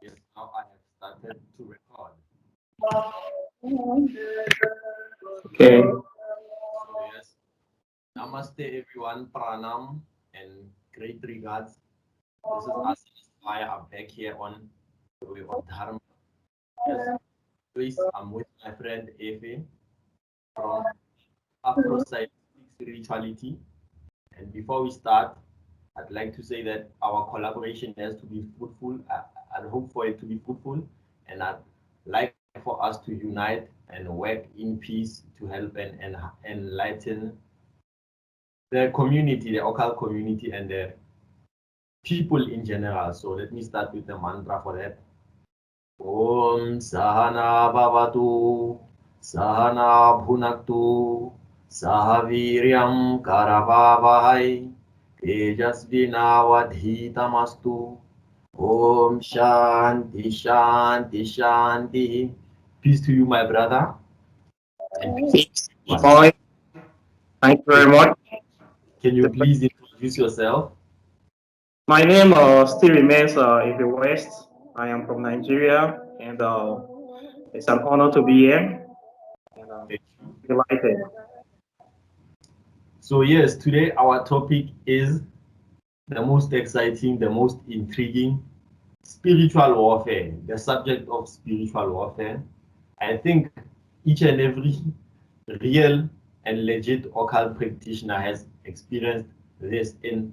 Yes, now I have started to record. Okay. So yes, namaste everyone, pranam and great regards. This is us Inspire. I'm back here on the way of Dharma. Yes, please, I'm with my friend Efe from Afro spirituality. And before we start, I'd like to say that our collaboration has to be fruitful. I hope for it to be fruitful, and I'd like for us to unite and work in peace to help and enlighten the community, the occult community, and the people in general. So let me start with the mantra for that. Om Sahana Bhavatu, Sahana Bhunaktu, Sahaviryam Karavavahai, Tejasvinavadhitamastu. Om Shanti Shanti Shanti. Peace to you, my brother, and peace to everyone. Fine. Thank you Can, very much. can you please introduce yourself? My name still remains Ife West. I am from Nigeria, and it's an honor to be here. And Thank you. delighted. So yes, today our topic is the most exciting, the most intriguing spiritual warfare, the subject of spiritual warfare. I think each and every real and legit occult practitioner has experienced this in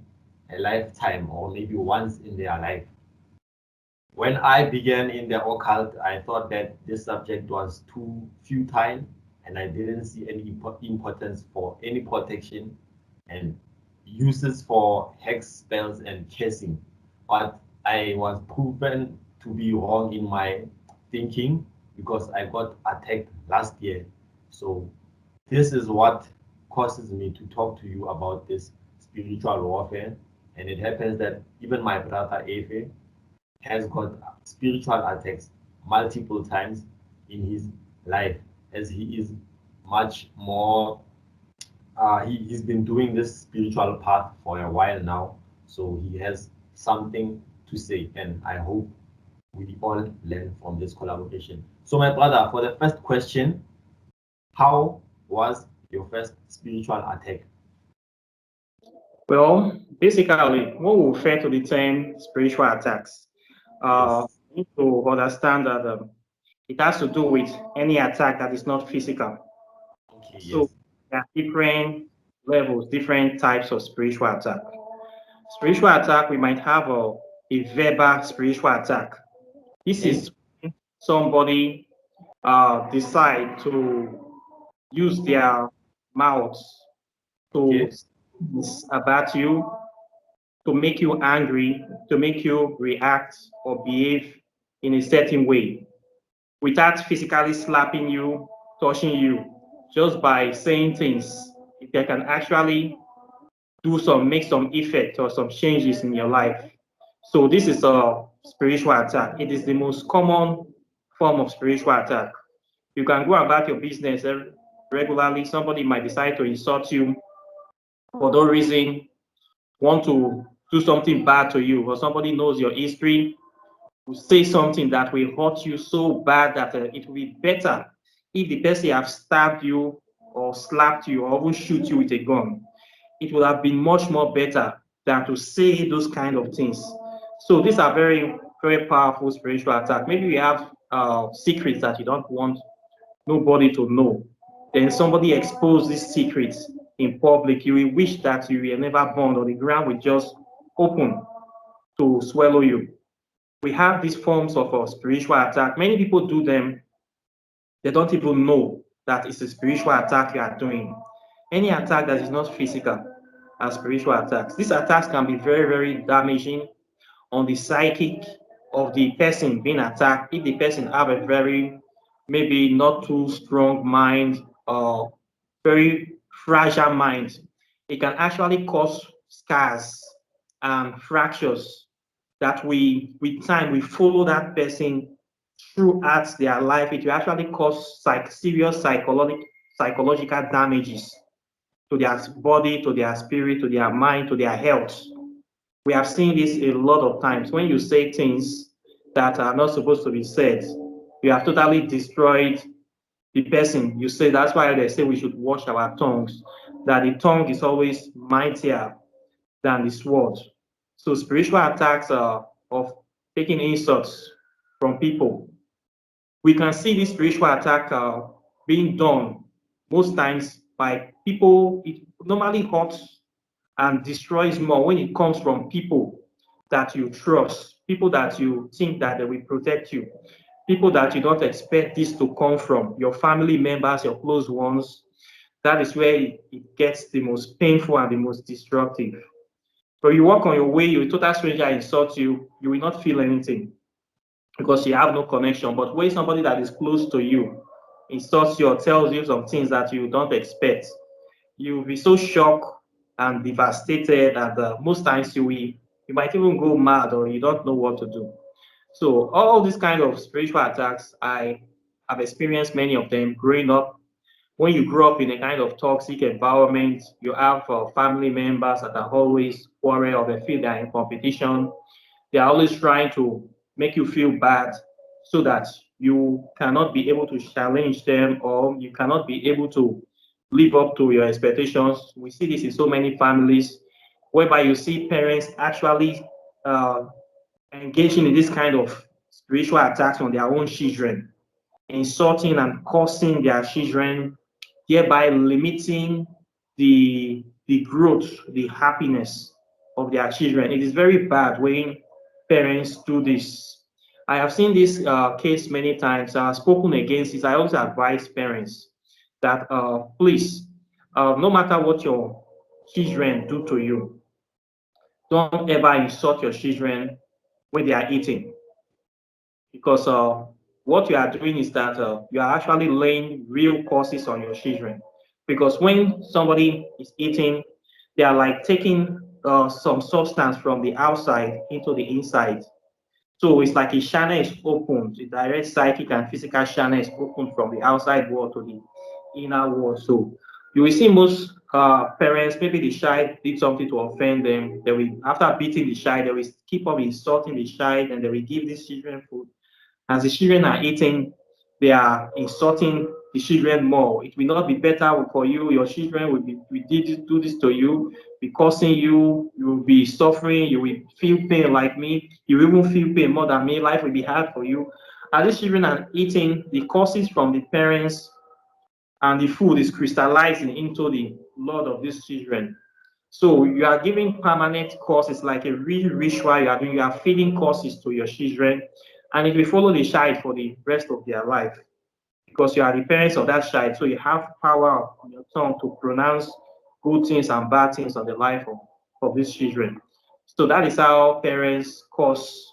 a lifetime or maybe once in their life. When I began in the occult, I thought that this subject was too futile and I didn't see any importance for any protection and uses for hex spells and cursing. But I was proven to be wrong in my thinking because I got attacked last year. So this is what causes me to talk to you about this spiritual warfare. And it happens that even my brother Efe has got spiritual attacks multiple times in his life as he is much more he's been doing this spiritual path for a while now, so he has something to say, and I hope we all learn from this collaboration. So my brother, for the first question, how was your first spiritual attack? Well, basically, what we refer to the term spiritual attacks, Yes. we need to understand that it has to do with any attack that is not physical. Okay. So Yes. there are different levels, different types of spiritual attack. Spiritual attack, we might have a verbal spiritual attack. This Okay. is when somebody decide to use their mouth to Okay. speak about you, to make you angry, to make you react or behave in a certain way without physically slapping you, touching you, just by saying things. If they can actually make some effect or some changes in your life. So this is a spiritual attack. It is the most common form of spiritual attack. You can go about your business regularly. Somebody might decide to insult you for no reason, want to do something bad to you, or somebody knows your history, will say something that will hurt you so bad that it will be better if the person have stabbed you or slapped you or even shoot you with a gun. It would have been much more better than to say those kind of things. So these are very, very powerful spiritual attacks. Maybe you have secrets that you don't want nobody to know. Then somebody expose these secrets in public. You will wish that you were never born or the ground will just open to swallow you. We have these forms of spiritual attack. Many people do them. They don't even know that it's a spiritual attack you are doing. Any attack that is not physical are spiritual attacks. These attacks can be very, very damaging on the psychic of the person being attacked. If the person have a very, maybe not too strong mind or very fragile mind, it can actually cause scars and fractures that we, with time, we follow that person throughout their life. It will actually cause serious psychological damages to their body, to their spirit, to their mind, to their health. We have seen this a lot of times. When you say things that are not supposed to be said. You have totally destroyed the person. You say that's why they say we should watch our tongues, that the tongue is always mightier than the sword. So spiritual attacks of taking insults from people. We can see this spiritual attack being done most times by people. It normally hurts and destroys more when it comes from people that you trust, people that you think that they will protect you, people that you don't expect this to come from, your family members, your close ones. That is where it gets the most painful and the most destructive. But you walk on your way, you a total stranger insults you, you will not feel anything because you have no connection. But when somebody that is close to you insults you or tells you some things that you don't expect, you'll be so shocked and devastated, and most times you might even go mad or you don't know what to do. So all these kind of spiritual attacks, I have experienced many of them growing up. When you grow up in a kind of toxic environment, you have family members that are always worried or they feel they're in competition. They are always trying to make you feel bad so that you cannot be able to challenge them or you cannot be able to live up to your expectations. We see this in so many families whereby you see parents actually uh, engaging in this kind of spiritual attacks on their own children, insulting and cursing their children, thereby limiting the growth, the happiness of their children. It is very bad when parents do this. I have seen this case many times. I have spoken against this. I always advise parents that please, no matter what your children do to you, don't ever insult your children when they are eating, because what you are doing is that you are actually laying real curses on your children. Because when somebody is eating, they are like taking some substance from the outside into the inside. So it's like a channel is opened, the direct psychic and physical channel is opened from the outside world to the inner world. So you will see most parents, maybe the child did something to offend them. They will, after beating the child, they will keep on insulting the child and they will give these children food. As the children are eating, they are insulting the children more. It will not be better for you. Your children do this to you, be causing you. You will be suffering. You will feel pain like me. You will even feel pain more than me. Life will be hard for you. As these children are eating, the causes from the parents and the food is crystallizing into the blood of these children. So you are giving permanent causes like a real ritual you are doing. You are feeding causes to your children, and it will follow the child for the rest of their life because you are the parents of that child. So you have power on your tongue to pronounce good things and bad things on the life of these children. So that is how parents cause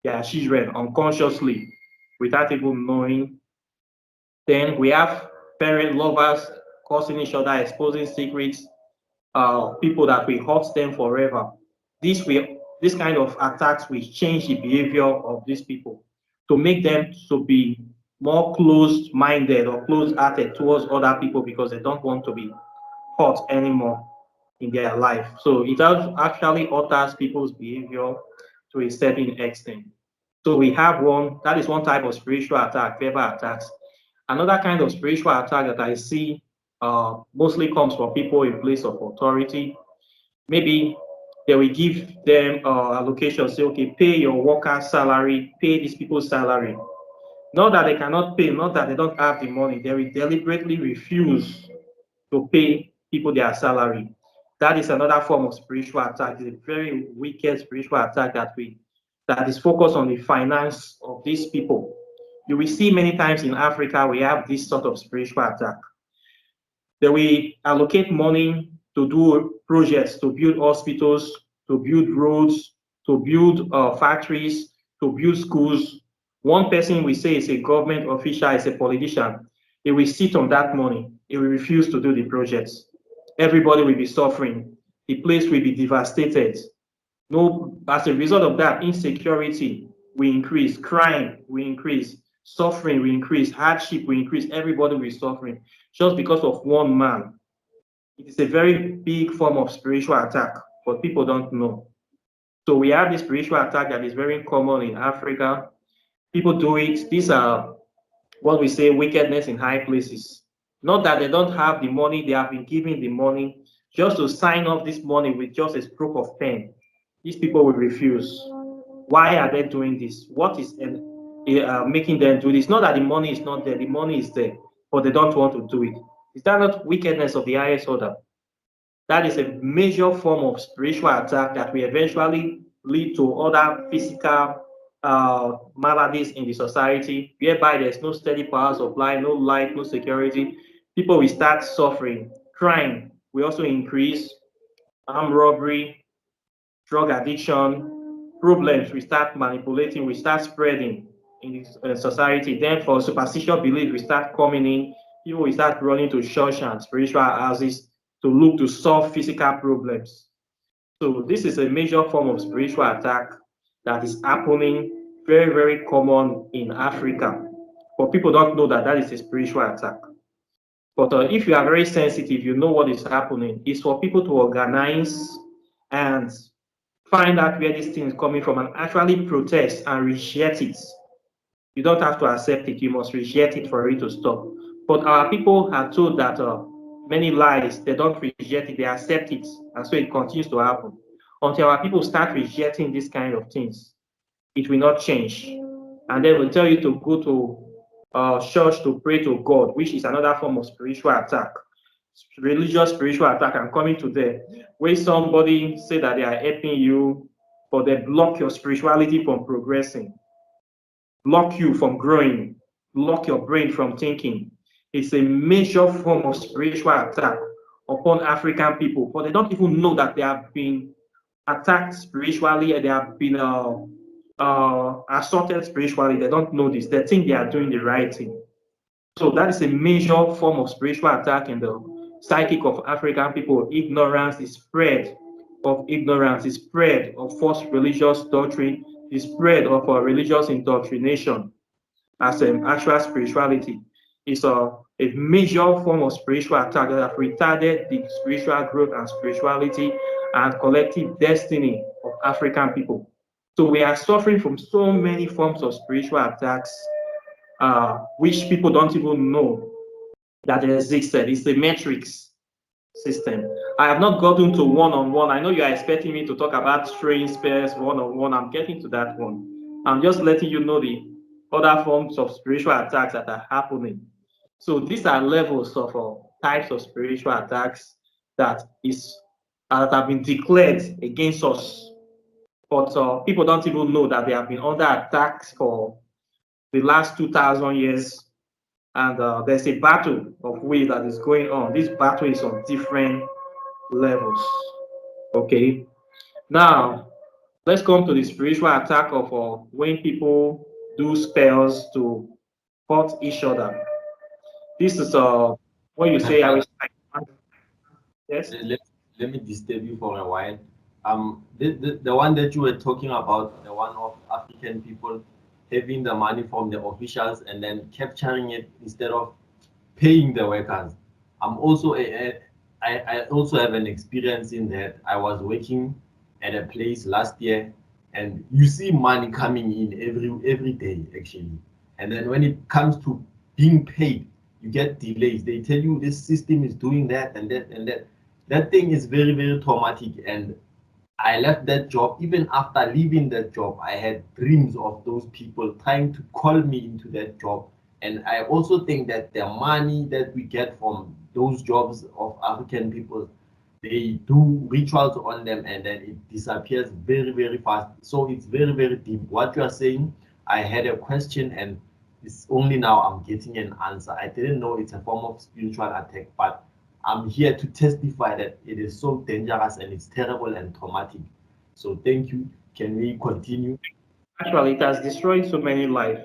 their children unconsciously without even knowing. Then we have parent lovers causing each other, exposing secrets, people that will hurt them forever. This kind of attacks will change the behavior of these people to make them to be more closed-minded or closed-hearted towards other people because they don't want to be hurt anymore in their life. So it actually alters people's behavior to a certain extent. So we have one, that is one type of spiritual attack, verbal attacks. Another kind of spiritual attack that I see mostly comes from people in place of authority. Maybe they will give them allocation, say, okay, pay your worker's salary, pay these people's salary. Not that they cannot pay, not that they don't have the money, they will deliberately refuse to pay people their salary. That is another form of spiritual attack. It's a very wicked spiritual attack that is focused on the finance of these people. You will see many times in Africa we have this sort of spiritual attack. They will allocate money to do projects, to build hospitals, to build roads, to build factories, to build schools. One person we say is a government official, is a politician. He will sit on that money. He will refuse to do the projects. Everybody will be suffering. The place will be devastated. No, as a result of that, insecurity will increase, crime will increase, suffering will increase, hardship will increase, everybody will be suffering just because of one man. It is a very big form of spiritual attack, but people don't know. So we have this spiritual attack that is very common in Africa. People do it. These are what we say wickedness in high places. Not that they don't have the money, they have been given the money just to sign off this money with just a stroke of pen. These people will refuse. Why are they doing this? What is making them do this? Not that the money is not there, the money is there, but they don't want to do it. Is that not wickedness of the highest order? That is a major form of spiritual attack that will eventually lead to other physical maladies in the society, whereby there's no steady power supply, no light, no security. People will start suffering. Crime will also increase, armed robbery, drug addiction, problems we start manipulating, we start spreading in the society. Then for superstitious belief, we start coming in. People will start running to church and spiritual houses to look to solve physical problems. So this is a major form of spiritual attack that is happening very, very common in Africa. But people don't know that that is a spiritual attack. But if you are very sensitive, you know what is happening. It's for people to organize and find out where this thing is coming from and actually protest and reject it. You don't have to accept it, you must reject it for it to stop. But our people are told that many lies, they don't reject it, they accept it, and so it continues to happen. Until our people start rejecting these kind of things, it will not change. And they will tell you to go to church to pray to God, which is another form of spiritual attack. Religious spiritual attack and coming to them, where somebody say that they are helping you, but they block your spirituality from progressing, block you from growing, block your brain from thinking. It's a major form of spiritual attack upon African people, but they don't even know that they have been attacked spiritually and they have been assaulted spiritually. They don't know this. They think they are doing the right thing. So that is a major form of spiritual attack in the psychic of African people. Ignorance, the spread of ignorance, the spread of false religious doctrine, the spread of religious indoctrination as an actual spirituality is a major form of spiritual attack that have retarded the spiritual growth and spirituality and collective destiny of African people. So we are suffering from so many forms of spiritual attacks, which people don't even know that existed. It's the matrix system. I have not gotten to one-on-one. I know you are expecting me to talk about strange spells one-on-one. I'm getting to that one. I'm just letting you know the other forms of spiritual attacks that are happening. So these are levels of types of spiritual attacks that have been declared against us. But people don't even know that they have been under attacks for the last 2,000 years. And there's a battle of way that is going on. This battle is on different levels. Okay. Now, let's come to the spiritual attack of when people do spells to hurt each other. This is when you My say I brother, was yes. let me disturb you for a while. The one that you were talking about, the one of African people having the money from the officials and then capturing it instead of paying the workers. I'm also I also have an experience in that. I was working at a place last year, and you see money coming in every day actually, and then when it comes to being paid, you get delays. They tell you this system is doing that and that and that. That thing is very traumatic, and I left that job. Even after leaving that job, I had dreams of those people trying to call me into that job. And I also think that the money that we get from those jobs of African people, they do rituals on them and then it disappears very fast. So it's very deep. What you are saying, I had a question and it's only now I'm getting an answer. I didn't know it's a form of spiritual attack, but I'm here to testify that it is so dangerous and it's terrible and traumatic. So thank you. Can we continue? Actually, it has destroyed so many lives.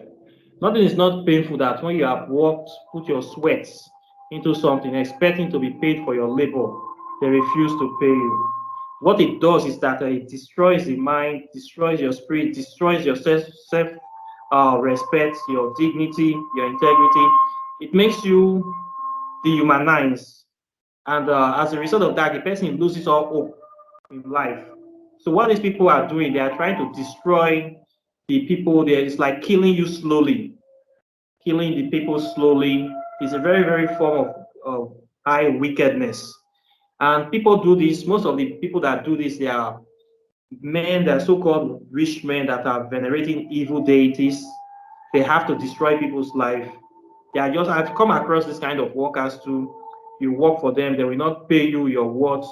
Nothing is not painful that when you have worked, put your sweats into something, expecting to be paid for your labor, they refuse to pay you. What it does is that it destroys the mind, destroys your spirit, destroys your self respect, your dignity, your integrity. It makes you dehumanize. And as a result of that, the person loses all hope in life. So what these people are doing, they are trying to destroy the people. It's like killing you slowly. Killing the people slowly is a very, very form of high wickedness. And people do this, most of the people that do this, they are men, that are so-called rich men that are venerating evil deities. They have to destroy people's life. They are just, I've come across this kind of workers too. You work for them, they will not pay you your worth.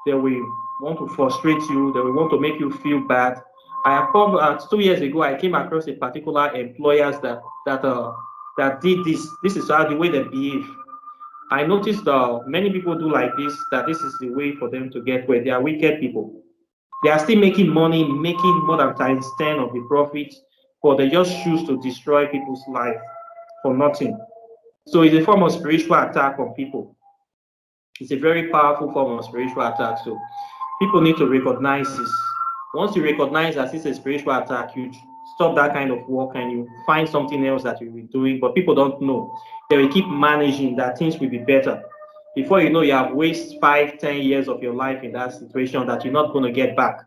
They will want to frustrate you. They will want to make you feel bad. I have come 2 years ago. I came across a particular employers that did this. This is how the way they behave. I noticed many people do like this. That this is the way for them to get where they are wicked people. They are still making money, making more than times 10 of the profit, but they just choose to destroy people's life for nothing. So it's a form of spiritual attack on people. It's a very powerful form of spiritual attack. So people need to recognize this. Once you recognize that it's a spiritual attack, you stop that kind of work and you find something else that you'll be doing, but people don't know. They will keep managing that things will be better. Before you know, you have wasted 5, 10 years of your life in that situation that you're not going to get back.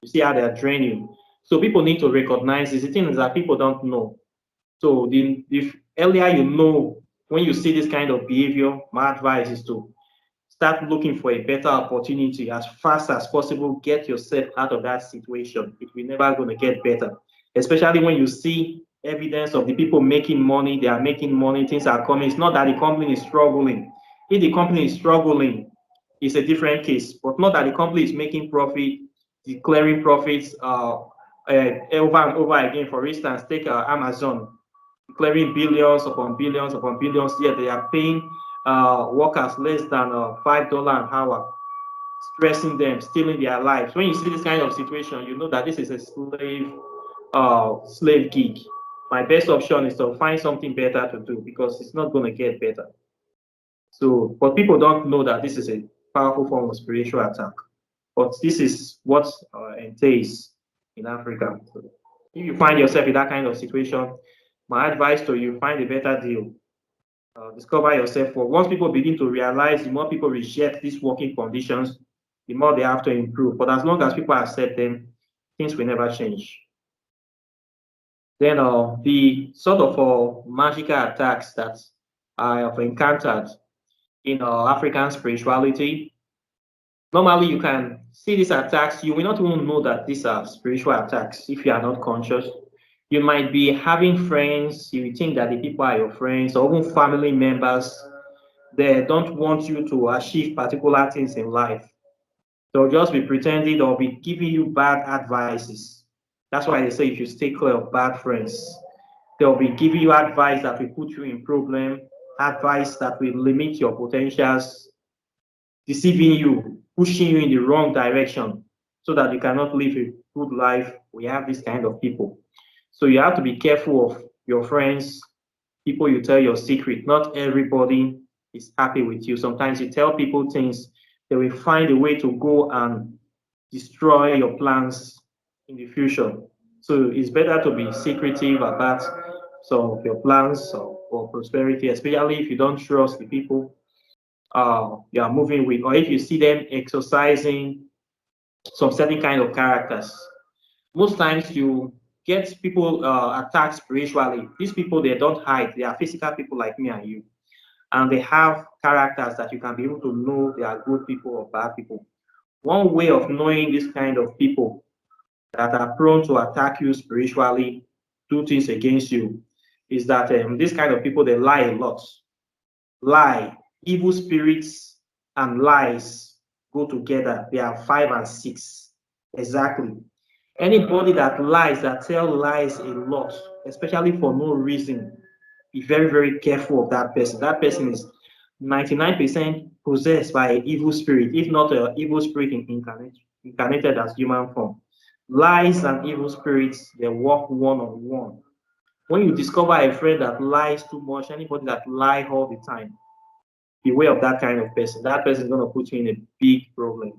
You see how they are draining. So people need to recognize this. The thing is that people don't know. So the earlier you know, when you see this kind of behavior, my advice is to start looking for a better opportunity as fast as possible. Get yourself out of that situation. If you're never going to get better, especially when you see evidence of the people making money, they are making money, things are coming. It's not that the company is struggling. If the company is struggling, it's a different case, but not that the company is making profit, declaring profits over and over again. For instance, take Amazon, declaring billions upon billions upon billions, yet they are paying workers less than $5 an hour, stressing them, stealing their lives. When you see this kind of situation, you know that this is a slave gig. My best option is to find something better to do because it's not going to get better. So, but people don't know that this is a powerful form of spiritual attack. But this is what entails in Africa. So if you find yourself in that kind of situation, my advice to you, find a better deal. Discover yourself. For once people begin to realize, the more people reject these working conditions, the more they have to improve. But as long as people accept them, things will never change. Then the sort of magical attacks that I have encountered in African spirituality, normally you can see these attacks. You will not even know that these are spiritual attacks if you are not conscious. You might be having friends, you think that the people are your friends, or even family members. They don't want you to achieve particular things in life. They'll just be pretending or be giving you bad advices. That's why they say you should stay clear of bad friends. They'll be giving you advice that will put you in problem, advice that will limit your potentials, deceiving you, pushing you in the wrong direction so that you cannot live a good life. We have this kind of people. So you have to be careful of your friends, people you tell your secret. Not everybody is happy with you. Sometimes you tell people things, they will find a way to go and destroy your plans in the future. So it's better to be secretive about some of your plans for prosperity, especially if you don't trust the people you are moving with, or if you see them exercising some certain kind of characters. Most times you get people attacked spiritually. These people, they don't hide. They are physical people like me and you. And they have characters that you can be able to know they are good people or bad people. One way of knowing this kind of people that are prone to attack you spiritually, do things against you, is that this kind of people, they lie a lot. Lie, evil spirits and lies go together. They are 5 and 6. Exactly. Anybody that lies, that tell lies a lot, especially for no reason, be very, very careful of that person. That person is 99% possessed by an evil spirit, if not an evil spirit incarnated as human form. Lies and evil spirits, they work one-on-one. When you discover a friend that lies too much, anybody that lies all the time, beware of that kind of person. That person is going to put you in a big problem.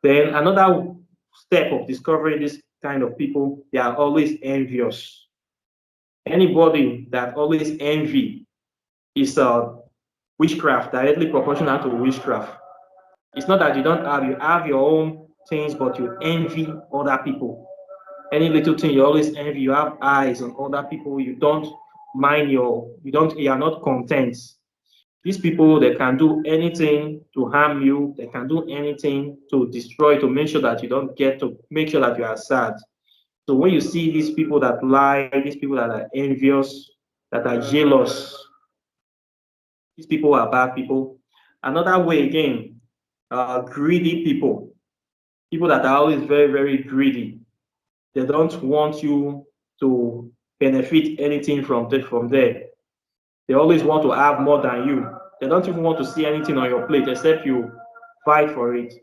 Then another step of discovering this kind of people, they are always envious. Anybody that always envy is witchcraft, directly proportional to witchcraft. It's not that you don't have, you have your own things, but you envy other people. Any little thing you always envy, you have eyes on other people, you don't mind you are not content. These people, they can do anything to harm you, they can do anything to destroy, to make sure that you don't get, to make sure that you are sad. So when you see these people that lie, these people that are envious, that are jealous, these people are bad people. Another way again, greedy people, people that are always very, very greedy. They don't want you to benefit anything from there. They always want to have more than you. They don't even want to see anything on your plate except you fight for it.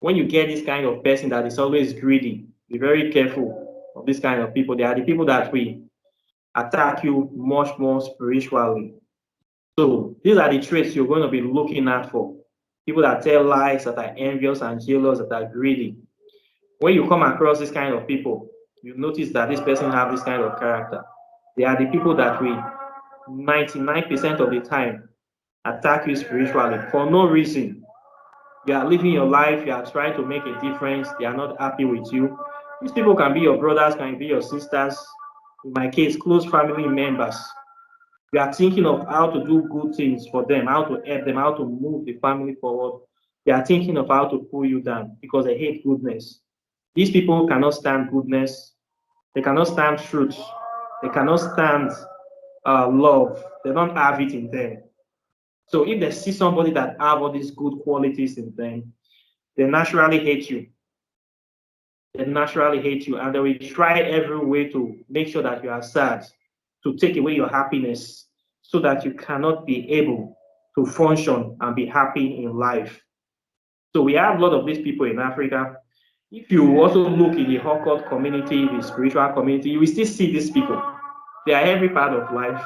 When you get this kind of person that is always greedy, be very careful of this kind of people. They are the people that will attack you much more spiritually. So these are the traits you're going to be looking at for. People that tell lies, that are envious and jealous, that are greedy. When you come across this kind of people, you notice that this person have this kind of character. They are the people that will 99% of the time attack you spiritually for no reason. You are living your life, you are trying to make a difference, they are not happy with you. These people can be your brothers, can be your sisters, in my case, close family members. You are thinking of how to do good things for them, how to help them, how to move the family forward. They are thinking of how to pull you down because they hate goodness. These people cannot stand goodness. They cannot stand truth. They cannot stand love. They don't have it in them. So if they see somebody that have all these good qualities in them, they naturally hate you. They naturally hate you, and they will try every way to make sure that you are sad, to take away your happiness, so that you cannot be able to function and be happy in life. So we have a lot of these people in Africa. If you also look in the occult community, the spiritual community, you will still see these people. They are every part of life.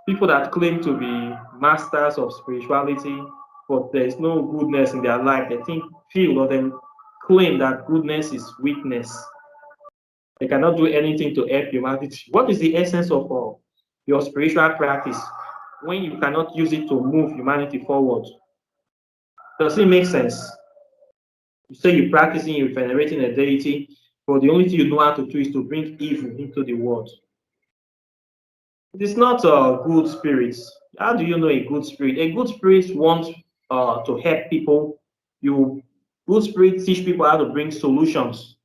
People that claim to be masters of spirituality, but there is no goodness in their life. They feel or then claim that goodness is weakness. They cannot do anything to help humanity. What is the essence of your spiritual practice when you cannot use it to move humanity forward? Does it make sense? You say you're practicing, you're venerating a deity, but the only thing you know how to do is to bring evil into the world. It is not a good spirit. How do you know a good spirit? A good spirit wants to help people. You good spirit teach people how to bring solutions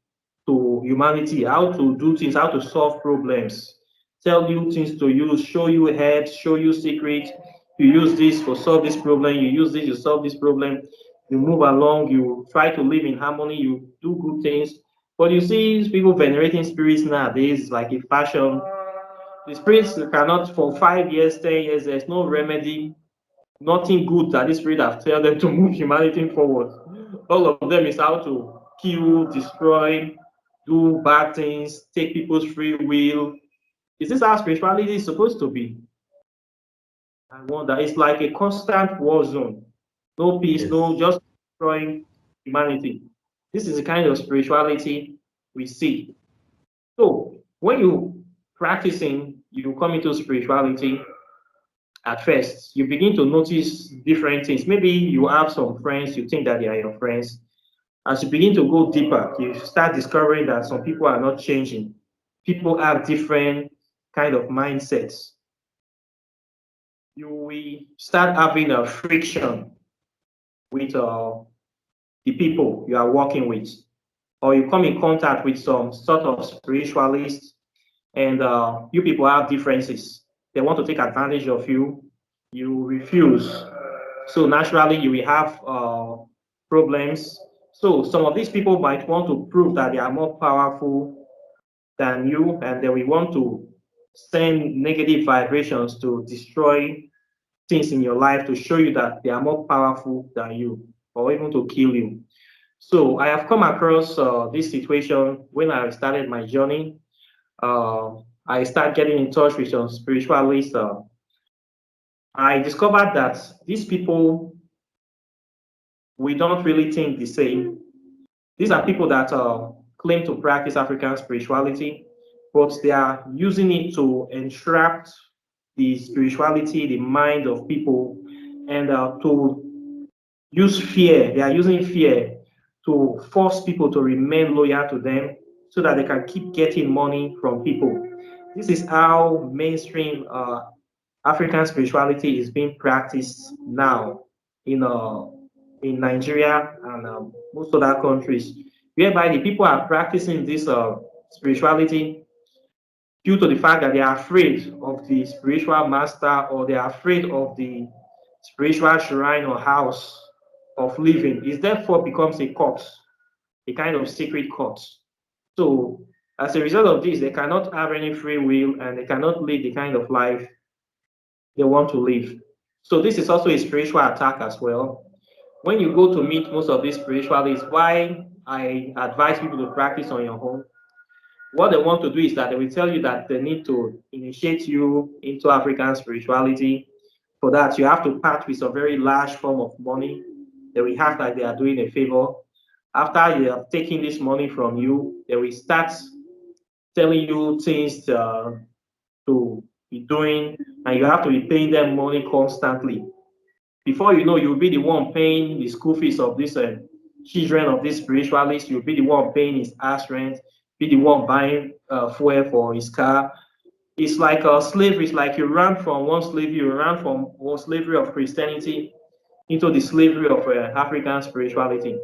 to humanity, how to do things, how to solve problems, tell you things to use, show you heads, show you secrets. You use this to solve this problem, you use this to solve this problem. You move along, you try to live in harmony, you do good things. But you see people venerating spirits nowadays like a fashion. The spirits cannot, for 5 years, 10 years, there's no remedy, nothing good that this spirit have tell them to move humanity forward. All of them is how to kill, destroy, do bad things, take people's free will. Is this how spirituality is supposed to be? I wonder. It's like a constant war zone. No peace, Yes. no, just destroying humanity. This is the kind of spirituality we see. So when you practicing, you come into spirituality, at first, you begin to notice different things. Maybe you have some friends, you think that they are your friends. As you begin to go deeper, you start discovering that some people are not changing. People have different kind of mindsets. You will start having a friction with the people you are working with, or you come in contact with some sort of spiritualist, and you people have differences. They want to take advantage of you. You refuse. So naturally, you will have problems. So some of these people might want to prove that they are more powerful than you, and they will want to send negative vibrations to destroy things in your life to show you that they are more powerful than you, or even to kill you. So I have come across this situation when I started my journey. I started getting in touch with some spiritualists. I discovered that these people, we don't really think the same. These are people that claim to practice African spirituality, but they are using it to entrap the spirituality, the mind of people, and to use fear. They are using fear to force people to remain loyal to them so that they can keep getting money from people. This is how mainstream African spirituality is being practiced now in Nigeria and most other countries, whereby the people are practicing this spirituality due to the fact that they are afraid of the spiritual master, or they are afraid of the spiritual shrine or house of living. It therefore becomes a cult, a kind of secret cult. So as a result of this, they cannot have any free will and they cannot live the kind of life they want to live. So this is also a spiritual attack as well. When you go to meet most of these spiritualists, why I advise people to practice on your own, what they want to do is that they will tell you that they need to initiate you into African spirituality. For that, you have to part with a very large form of money. They will have like they are doing a favor. After they have taken this money from you, they will start telling you things to be doing, and you have to be paying them money constantly. Before you know, you'll be the one paying the school fees of these children of this spiritualist. You'll be the one paying his ass rent, be the one buying fuel for his car. It's like slavery. It's like you ran from one slavery, you ran from one slavery of Christianity into the slavery of African spirituality.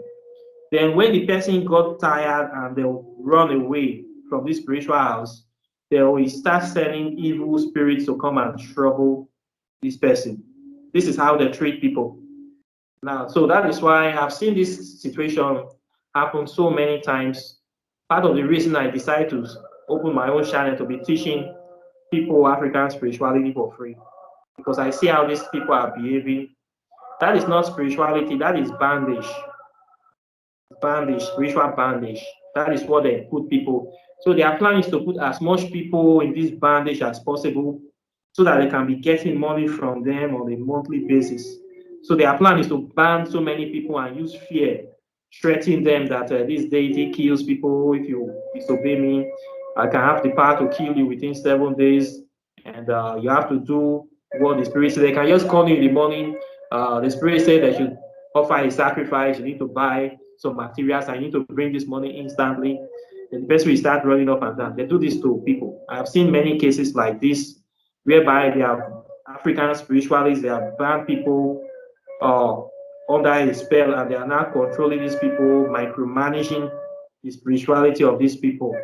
Then when the person got tired and they'll run away from this spiritual house, they will start sending evil spirits to come and trouble this person. This is how they treat people. Now, so that is why I've seen this situation happen so many times. Part of the reason I decided to open my own channel to be teaching people African spirituality for free, because I see how these people are behaving. That is not spirituality, that is bandage. Bandage, spiritual bandage. That is what they put people. So their plan is to put as much people in this bandage as possible so that they can be getting money from them on a monthly basis. So their plan is to ban so many people and use fear, threatening them that this deity kills people. If you disobey me, I can have the power to kill you within 7 days, and you have to do what the spirit said. They can just call you in the morning. The spirit said they should offer a sacrifice. You need to buy some materials and you need to bring this money instantly. Then the person will start running up and down. They do this to people. I have seen many cases like this whereby they are African spiritualists, they have banned people under a spell, and they are now controlling these people, micromanaging the spirituality of these people.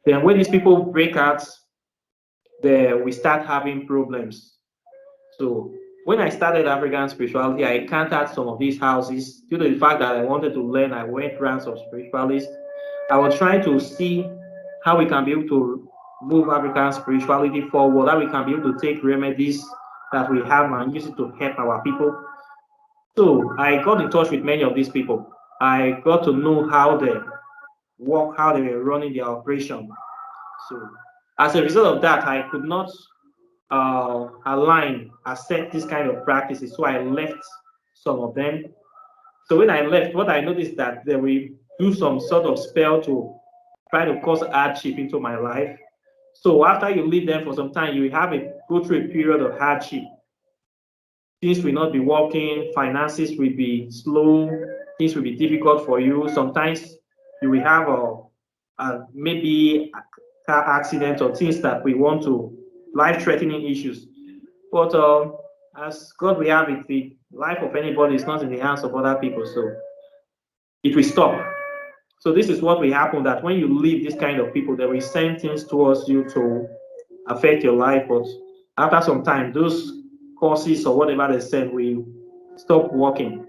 Then when these people break out, we start having problems. So when I started African spirituality, I encountered some of these houses. Due to the fact that I wanted to learn, I went around some spiritualists. I was trying to see how we can be able to move African spirituality forward, how we can be able to take remedies that we have and use it to help our people. So I got in touch with many of these people. I got to know how they work, how they were running their operation. So as a result of that, I could not accept this kind of practices. So I left some of them. So when I left, what I noticed that they will do some sort of spell to try to cause hardship into my life. So after you leave them for some time, you will have a go through a period of hardship. Things will not be working, finances will be slow, things will be difficult for you. Sometimes you will have maybe a car accident or things that we want to, life-threatening issues. But as God will have it, the life of anybody is not in the hands of other people, so it will stop. So this is what will happen, that when you leave this kind of people, they will send things towards you to affect your life. But after some time, those courses or whatever they said will stop working.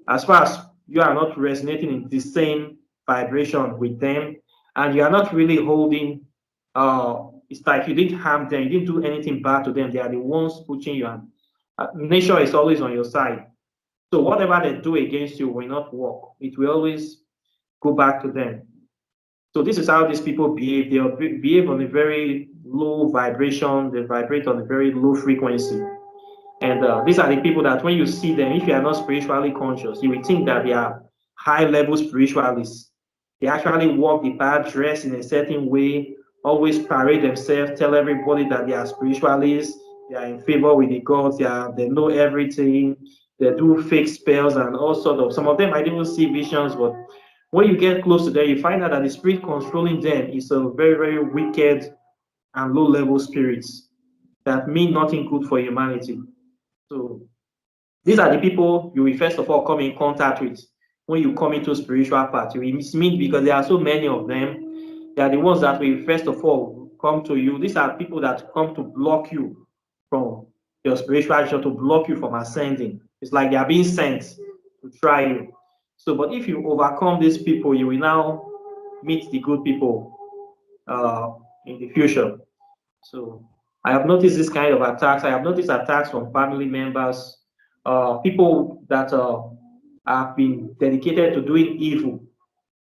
As far as you are not resonating in the same vibration with them, and you are not really holding, it's like you didn't harm them, you didn't do anything bad to them. They are the ones pushing you, and nature is always on your side. So whatever they do against you will not work. It will always go back to them. So this is how these people behave. They behave on a very low vibration. They vibrate on a very low frequency. And these are the people that when you see them, if you are not spiritually conscious, you will think that they are high-level spiritualists. They actually walk the path, dress in a certain way, always parade themselves, tell everybody that they are spiritualists, they are in favor with the gods, they know everything, They do fake spells and all sort of. Some of them might even see visions, but when you get close to them, you find out that the spirit controlling them is a very, very wicked and low-level spirits that mean nothing good for humanity. So these are the people you will first of all come in contact with when you come into spiritual path. You will meet because there are so many of them. They are the ones that will first of all come to you. These are people that come to block you from your spiritual action, to block you from ascending. It's like they are being sent to try you. So, but if you overcome these people, you will now meet the good people in the future. So I have noticed this kind of attacks. I have noticed attacks from family members, people that have been dedicated to doing evil.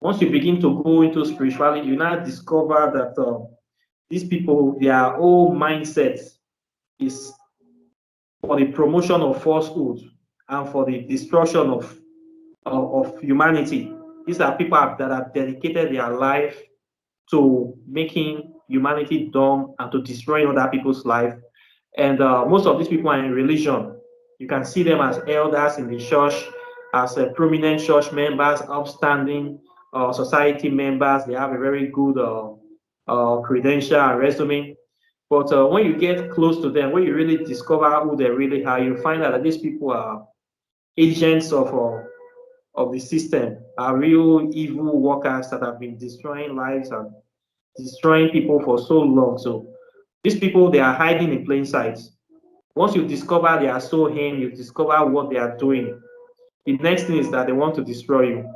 Once you begin to go into spirituality, you now discover that these people, their whole mindset is for the promotion of falsehood and for the destruction of humanity. These are people that have dedicated their life to making humanity dumb and to destroying other people's life. And most of these people are in religion. You can see them as elders in the church, as prominent church members, upstanding society members. They have a very good credential and resume. But when you get close to them, when you really discover who they really are, you find out that these people are agents of the system, are real evil workers that have been destroying lives and destroying people for so long. So these people, they are hiding in plain sight. Once you discover their soul aim, you discover what they are doing. The next thing is that they want to destroy you.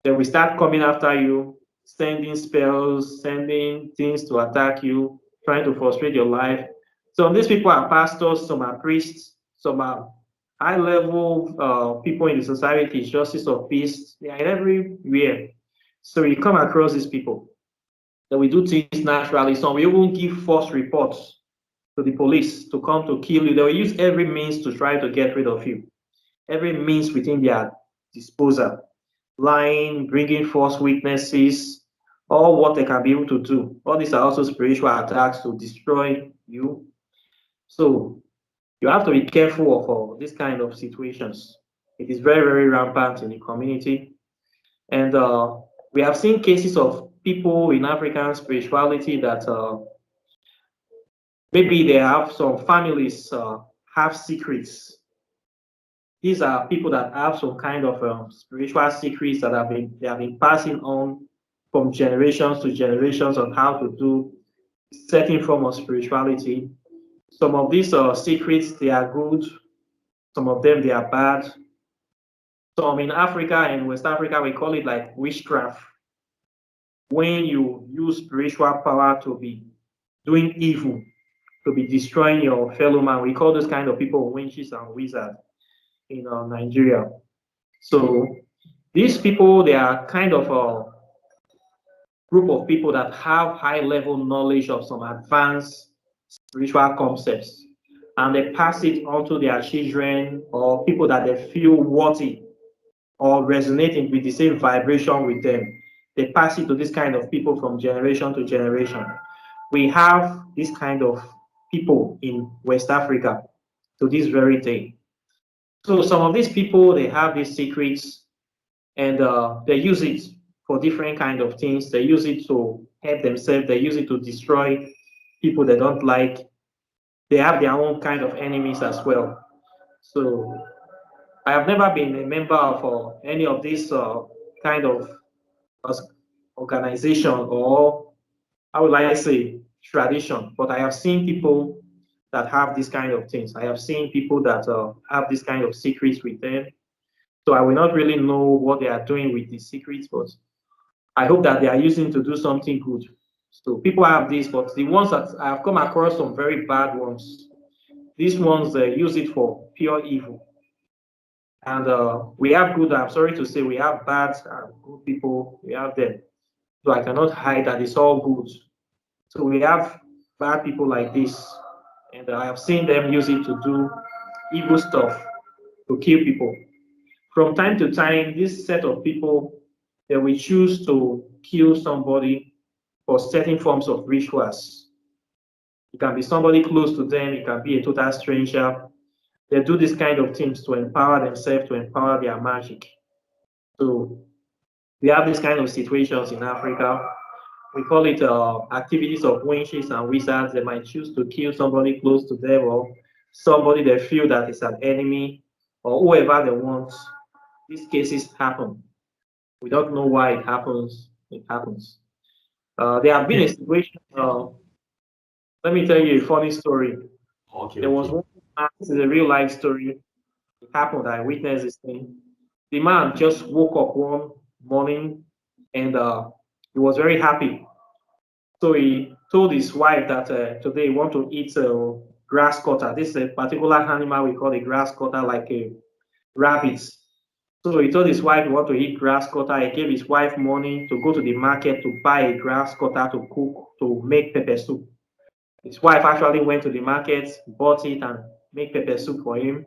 Then we start coming after you, sending spells, sending things to attack you, trying to frustrate your life. So these people are pastors, some are priests, some are high-level people in the society, justice of peace. They are everywhere. So you come across these people. Then we do things naturally. Some we even give false reports to the police to come to kill you. They will use every means to try to get rid of you. Every means within their disposal. Lying, bringing false witnesses, all what they can be able to do. All these are also spiritual attacks to destroy you. So you have to be careful of all these kind of situations. It is very, very rampant in the community. And we have seen cases of people in African spirituality that maybe they have some families have secrets. These are people that have some kind of spiritual secrets that they have been passing on from generations to generations on how to do certain form of spirituality. Some of these secrets, they are good. Some of them, they are bad. Some in Africa and West Africa, we call it like witchcraft. When you use spiritual power to be doing evil, to be destroying your fellow man, we call those kind of people witches and wizards in Nigeria. So these people, they are kind of a group of people that have high level knowledge of some advanced spiritual concepts, and they pass it on to their children or people that they feel worthy or resonating with the same vibration with them. They pass it to this kind of people from generation to generation. We have this kind of people in West Africa to this very day. So some of these people, they have these secrets, and they use it for different kind of things. They use it to help themselves. They use it to destroy people they don't like. They have their own kind of enemies as well. So I have never been a member of any of these kind of organization, or how would I say tradition, but I have seen people that have these kind of things. I have seen people that have this kind of secrets with them. So I will not really know what they are doing with these secrets, but I hope that they are using to do something good. So people have this, but the ones that I have come across, some very bad ones. These ones use it for pure evil. And we have good, I'm sorry to say, we have bad and good people, we have them. So I cannot hide that it's all good. So we have bad people like this, and I have seen them use it to do evil stuff, to kill people. From time to time, this set of people, they will choose to kill somebody for certain forms of rituals. It can be somebody close to them, it can be a total stranger. They do this kind of things to empower themselves, to empower their magic. So we have this kind of situations in Africa. We call it activities of witches and wizards. They might choose to kill somebody close to them or somebody they feel that is an enemy or whoever they want. These cases happen. We don't know why it happens. It happens. There have been a situation. Let me tell you a funny story. Okay, There was okay. one man, this is a real life story. It happened. I witnessed this thing. The man just woke up one morning and he was very happy. So he told his wife that today he want to eat grass cutter. This is a particular animal we call a grass cutter, like a rabbit. So he told his wife he want to eat grass cutter. He gave his wife money to go to the market to buy a grass cutter to cook, to make pepper soup. His wife actually went to the market, bought it, and made pepper soup for him.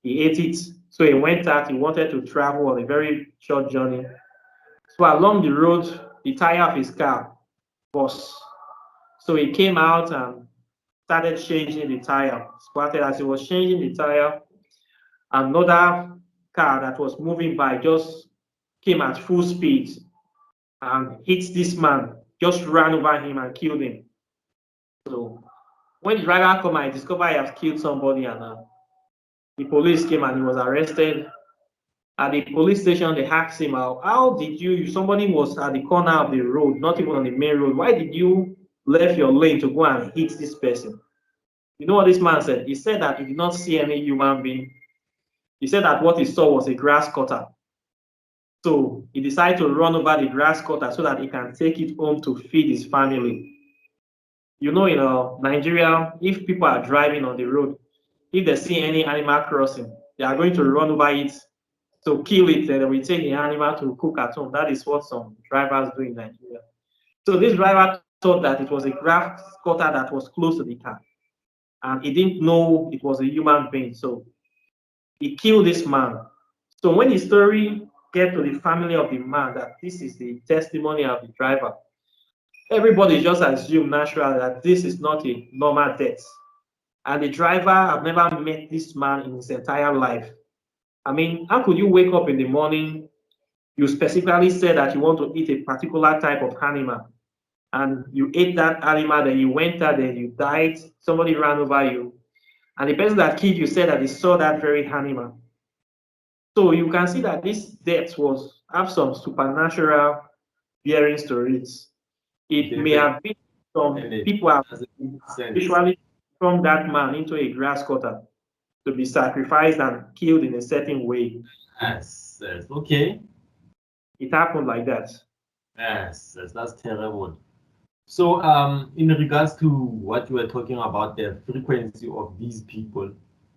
He ate it. So he went out. He wanted to travel on a very short journey. So along the road, the tire of his car burst. So he came out and started changing the tire. Spotted as he was changing the tire, another car that was moving by just came at full speed and hit this man, just ran over him and killed him. So when the driver came, I discovered he has killed somebody, and the police came and he was arrested. At the police station, they asked him, how did you, somebody was at the corner of the road, not even on the main road, why did you left your lane to go and hit this person? You know what this man said? He said that he did not see any human being. He said that what he saw was a grass cutter. So he decided to run over the grass cutter so that he can take it home to feed his family. You know, in Nigeria, if people are driving on the road, if they see any animal crossing, they are going to run over it to kill it, and they will take the animal to cook at home. That is what some drivers do in Nigeria. So this driver thought that it was a grass cutter that was close to the car, and he didn't know it was a human being. So he killed this man. So when the story get to the family of the man that this is the testimony of the driver, everybody just assumed naturally that this is not a normal death. And the driver have never met this man in his entire life. I mean, how could you wake up in the morning, you specifically said that you want to eat a particular type of animal, and you ate that animal, then you went out, then you died, somebody ran over you, and the person that killed you said that he saw that very animal. So you can see that this death was have some supernatural bearings to it. It may have been some people have visually from that man into a grass cutter to be sacrificed and killed in a certain way. Yes, yes, okay. It happened like that. Yes, yes, that's terrible. So, in regards to what you were talking about, the frequency of these people,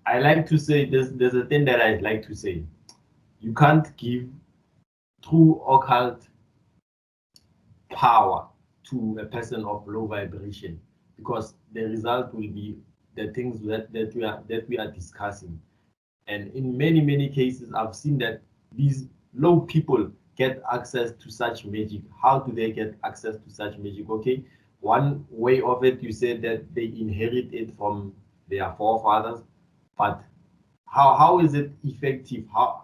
I like to say there's a thing that I'd like to say. You can't give true occult power to a person of low vibration, because the result will be the things that we are discussing. And in many cases, I've seen that these low people get access to such magic. How do they get access to such magic? Okay, one way of it, you said that they inherit it from their forefathers, but how is it effective? How,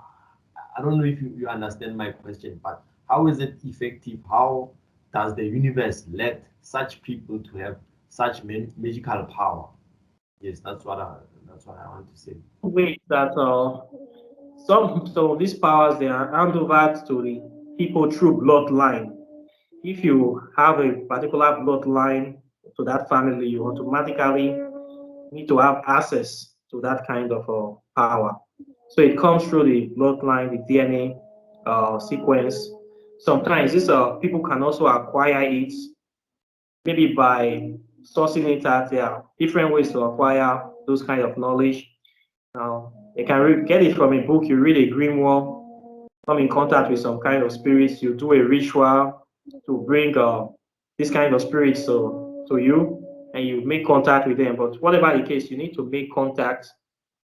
I don't know if you understand my question, but how is it effective? How does the universe let such people to have such magical power? Yes, that's what I want to say. Way that so these powers they are handed over to the people through bloodline. If you have a particular bloodline to that family, you automatically need to have access to that kind of power. So it comes through the bloodline, the DNA sequence. Sometimes these people can also acquire it, maybe by sourcing it out. There are different ways to acquire those kind of knowledge. Now, you can get it from a book. You read a grimoire, come in contact with some kind of spirits. You do a ritual to bring this kind of spirits to you, and you make contact with them. But whatever the case, you need to make contact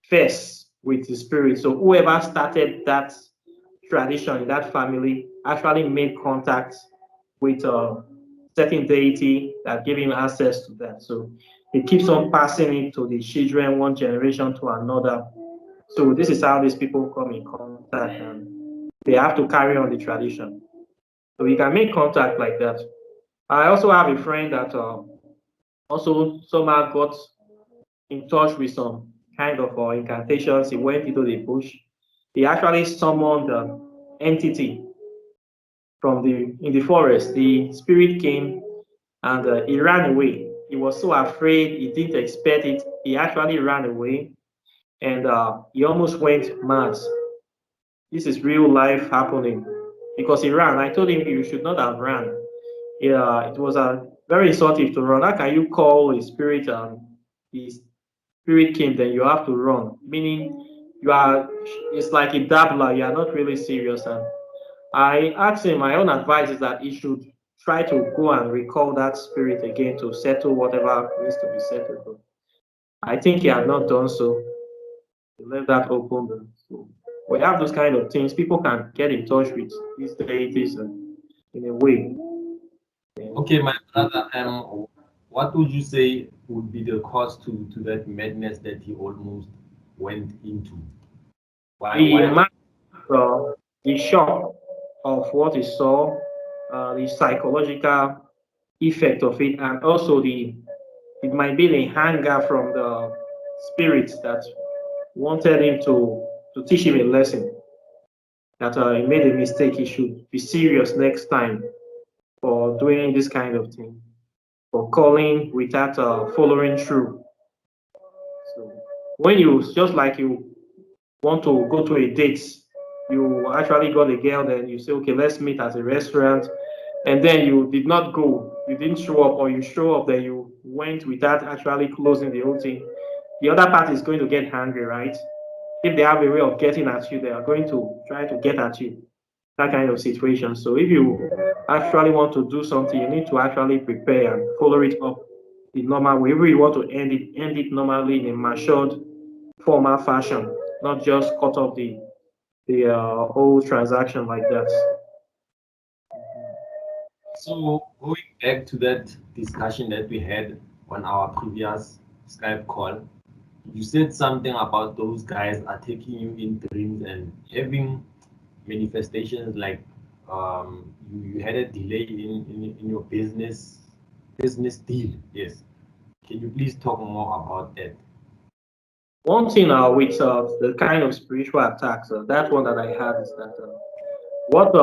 first with the spirit. So whoever started that tradition in that family actually made contact with a certain deity that gave him access to that. So it keeps on passing it to the children, one generation to another. So this is how these people come in contact, and they have to carry on the tradition. So you can make contact like that. I also have a friend that also somehow got in touch with some kind of incantations. He went into the bush. He actually summoned an entity from in the forest. The spirit came and he ran away. He was so afraid. He didn't expect it. He actually ran away, and he almost went mad. This is real life happening because he ran. I told him you should not have ran. Yeah, it was very insulting to run. How can you call a spirit and the spirit came, then you have to run? Meaning you are, it's like a dabbler. You are not really serious. And I asked him, my own advice is that he should try to go and recall that spirit again to settle whatever needs to be settled. But I think he had not done so. He left that open. So we have those kind of things. People can get in touch with these deities in a way. Okay, my brother, what would you say would be the cause to that madness that he almost went into? Why? The Why? man, the shock of what he saw, the psychological effect of it, and also it might be the anger from the spirits that wanted him to teach him a lesson. That he made a mistake. He should be serious next time for doing this kind of thing, for calling without following through. So when you just like you want to go to a date, you actually got a girl, then you say, okay, let's meet at a restaurant, and then you did not go, you didn't show up, or you show up, then you went without actually closing the whole thing. The other party is going to get angry, right? If they have a way of getting at you, they are going to try to get at you. That kind of situation. So if you actually want to do something, you need to actually prepare and follow it up the normal way. If you want to end it normally in a matured, formal fashion, not just cut off the whole transaction like that. So going back to that discussion that we had on our previous Skype call, you said something about those guys are taking you in dreams and having manifestations like you had a delay in your business deal. Yes. Can you please talk more about that? One thing with the kind of spiritual attacks, that one that I had is that what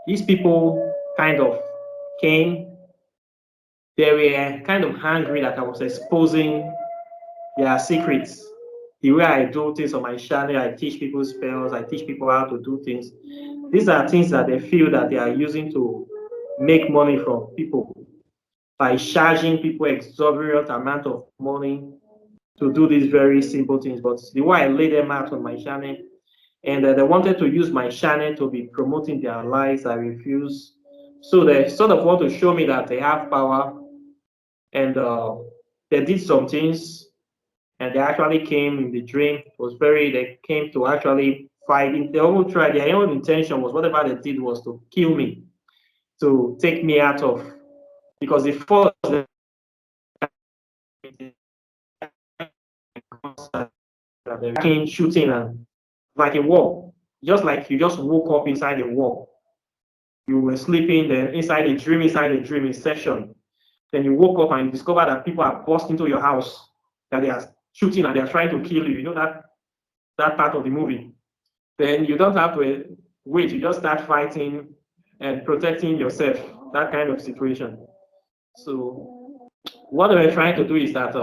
these people kind of came, they were kind of angry that I was exposing their secrets. The way I do things on my channel, I teach people spells, I teach people how to do things. These are things that they feel that they are using to make money from people by charging people exorbitant amount of money to do these very simple things. But the way I lay them out on my channel, and they wanted to use my channel to be promoting their lies, I refuse. So they sort of want to show me that they have power, and they did some things, and they actually came in the dream. It was they came to actually fight. They almost tried, their own intention was whatever they did was to kill me, to take me out of, because the first they came shooting and like a war, just like you just woke up inside a war. You were sleeping, then inside a dream inception. Then you woke up and discover that people are burst into your house, that they are shooting and they are trying to kill you. You know that part of the movie. Then you don't have to wait, you just start fighting and protecting yourself, that kind of situation. So what they're trying to do is that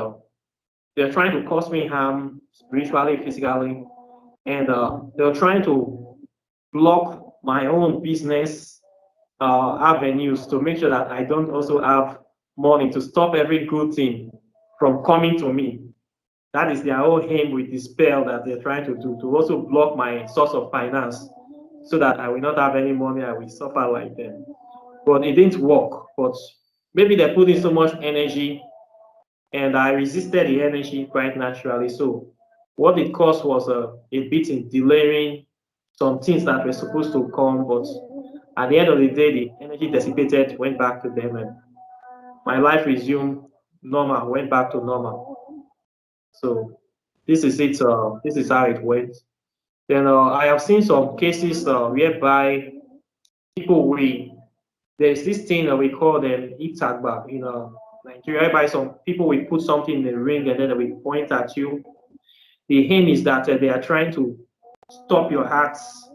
they're trying to cause me harm spiritually, physically, and they're trying to block my own business avenues to make sure that I don't also have money, to stop every good thing from coming to me. That is their whole aim with the spell that they're trying to do, to also block my source of finance so that I will not have any money, I will suffer like them. But it didn't work. But maybe they put in so much energy and I resisted the energy quite naturally. So what it caused was a bit in delaying some things that were supposed to come, but at the end of the day, the energy dissipated, went back to them, and my life resumed normal, went back to normal. So this is it. This is how it went. Then I have seen some cases whereby people there's this thing that we call them itagba in Nigeria, whereby some people will put something in the ring and then they will point at you. The aim is that they are trying to stop your hearts,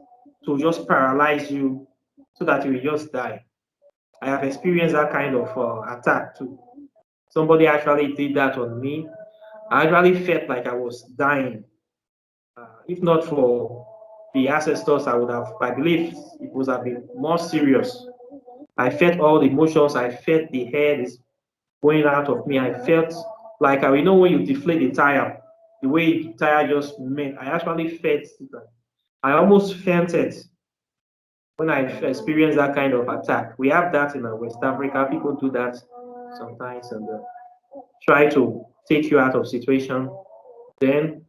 to just paralyze you so that you will just die. I have experienced that kind of attack too. Somebody actually did that on me. I actually felt like I was dying. If not for the ancestors, I believe it would have been more serious. I felt all the emotions. I felt the hair is going out of me. I felt like I know when you deflate the tire, the way the tire just made. I actually felt that. I almost fainted when I experienced that kind of attack. We have that in West Africa. People do that sometimes and try to take you out of situation. Then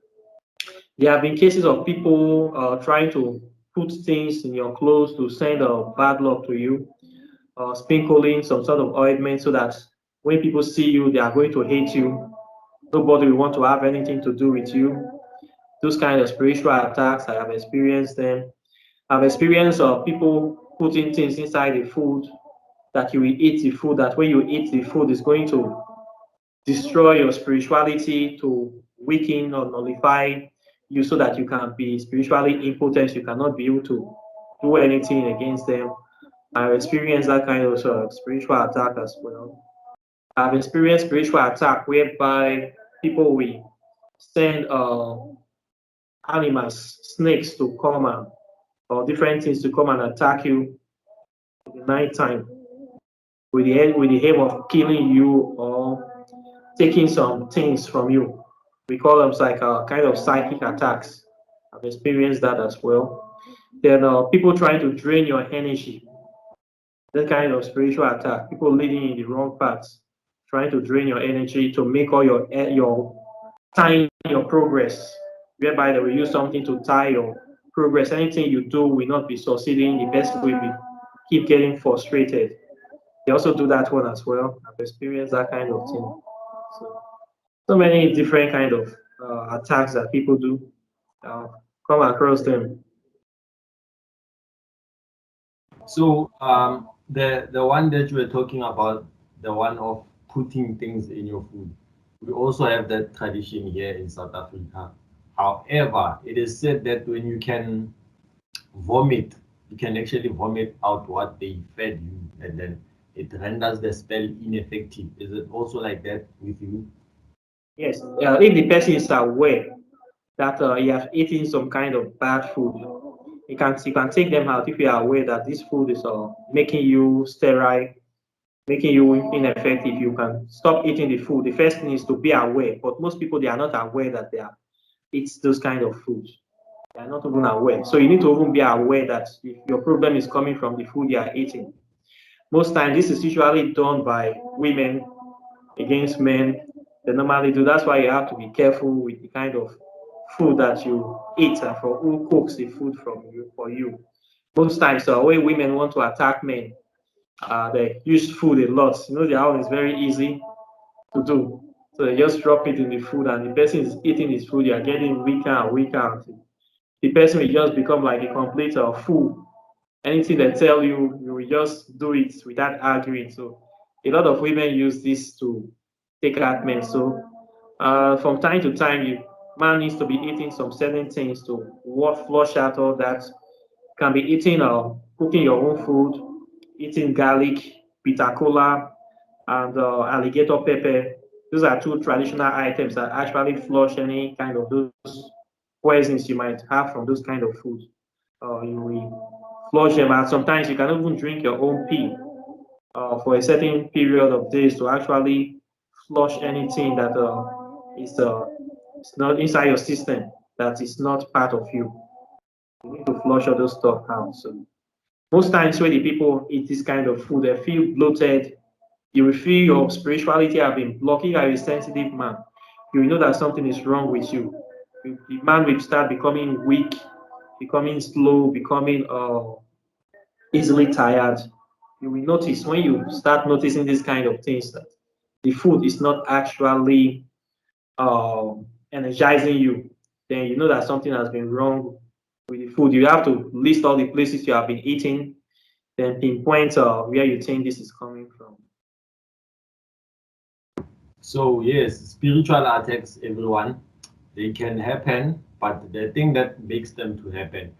there have been cases of people trying to put things in your clothes to send bad luck to you, sprinkling some sort of ointment so that when people see you, they are going to hate you. Nobody will want to have anything to do with you. Those kind of spiritual attacks, I have experienced them. I've experienced people putting things inside the food that you will eat the food, that when you eat the food, is going to destroy your spirituality, to weaken or nullify you so that you can be spiritually impotent. You cannot be able to do anything against them. I've experienced that kind of spiritual attack as well. I've experienced spiritual attack whereby people will send animals, snakes to come and, or different things to come and attack you in the night time with the aim of killing you or taking some things from you. We call them like kind of psychic attacks. I've experienced that as well. Then people trying to drain your energy, that kind of spiritual attack. People leading in the wrong paths, trying to drain your energy to make all your tying your progress, whereby they will use something to tie your progress. Anything you do will not be succeeding. The person will be keep getting frustrated. They also do that one as well. I've experienced that kind of thing. So many different kind of attacks that people do come across them. So the one that you were talking about, the one of putting things in your food, we also have that tradition here in South Africa. However, it is said that when you can vomit, you can actually vomit out what they fed you, and then it renders the spell ineffective. Is it also like that with you? Yes, if the person is aware that he has eaten some kind of bad food, you can take them out if you are aware that this food is making you sterile, making you ineffective. You can stop eating the food. The first thing is to be aware, but most people, they are not aware that they are eat those kind of foods. They are not even aware. So you need to even be aware that if your problem is coming from the food you are eating. Most times, this is usually done by women against men. They normally do. That's why you have to be careful with the kind of food that you eat and for who cooks the food from you for you. Most times, when women want to attack men, they use food a lot. You know, the house is very easy to do. So they just drop it in the food, and the person is eating his food. You are getting weaker and weaker. The person will just become like a complete fool. Anything they tell you, you will just do it without arguing. So a lot of women use this to take out men. So from time to time, man needs to be eating some certain things to flush out all that. Can be eating or cooking your own food, eating garlic, bitter cola, and alligator pepper. Those are two traditional items that actually flush any kind of those poisons you might have from those kind of foods. You will flush them out. Sometimes you can even drink your own pee for a certain period of days to actually flush anything that is not inside your system, that is not part of you. You need to flush all those stuff out. So most times when the people eat this kind of food, they feel bloated. You will feel your spirituality have been blocking. You are a sensitive man. You will know that something is wrong with you. The man will start becoming weak, becoming slow, becoming easily tired. You will notice when you start noticing these kind of things that the food is not actually energizing you, then you know that something has been wrong with the food. You have to list all the places you have been eating, then pinpoint where you think this is coming from. So yes, spiritual attacks, everyone, they can happen, but the thing that makes them to happen,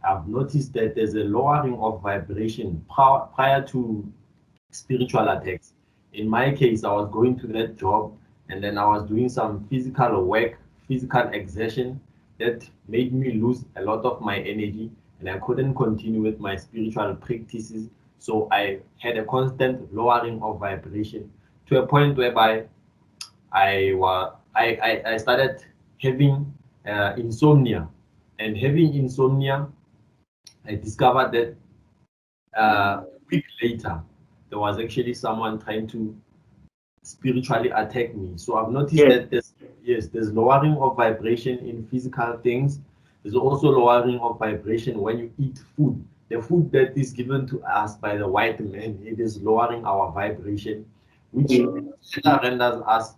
I've noticed that there's a lowering of vibration prior to spiritual attacks. In my case, I was going to that job and then I was doing some physical work, physical exertion that made me lose a lot of my energy and I couldn't continue with my spiritual practices. So I had a constant lowering of vibration to a point whereby I started having insomnia, and having insomnia, I discovered that a week later there was actually someone trying to spiritually attack me. So I've noticed that there's lowering of vibration in physical things. There's also lowering of vibration when you eat food. The food that is given to us by the white man, it is lowering our vibration, which renders us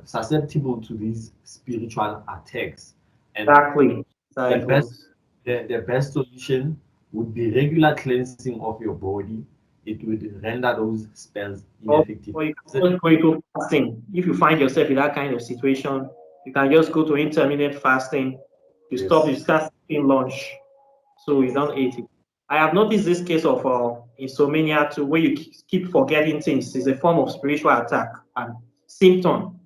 susceptible to these spiritual attacks. And Exactly. the best, the best solution would be regular cleansing of your body. It would render those spells ineffective. Or you can just go into fasting. If you find yourself in that kind of situation, you can just go to intermittent fasting. You stop, you start eating lunch, so you don't eat it. I have noticed this case of insomnia too, where you keep forgetting things. It's a form of spiritual attack and symptom.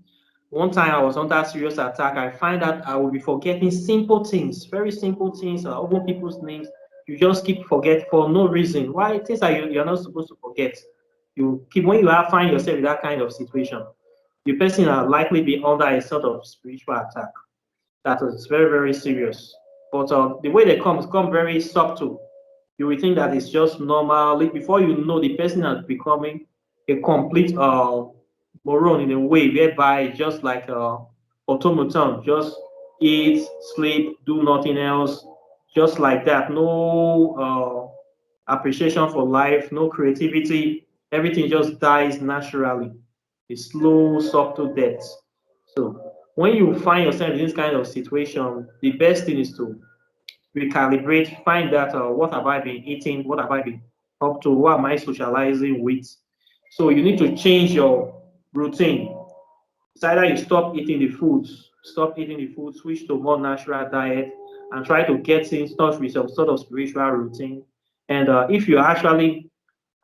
One time I was under serious attack. I find that I will be forgetting simple things, very simple things, even people's names. You just keep forget for no reason. Why? Things that you're not supposed to forget. You keep when you are find yourself in that kind of situation, the person will likely be under a sort of spiritual attack. That is very, very serious. But the way they come very subtle. You will think that it's just normal. Before you know, the person is becoming a complete moron in a way whereby it's just like automaton, just eat, sleep, do nothing else, just like that. No appreciation for life, no creativity. Everything just dies naturally. A slow, subtle death. So when you find yourself in this kind of situation, the best thing is to recalibrate, find that what have I been eating, what have I been up to, who am I socializing with. So you need to change your routine. It's either you stop eating the food, switch to more natural diet, and try to get in touch with some sort of spiritual routine. And if you're actually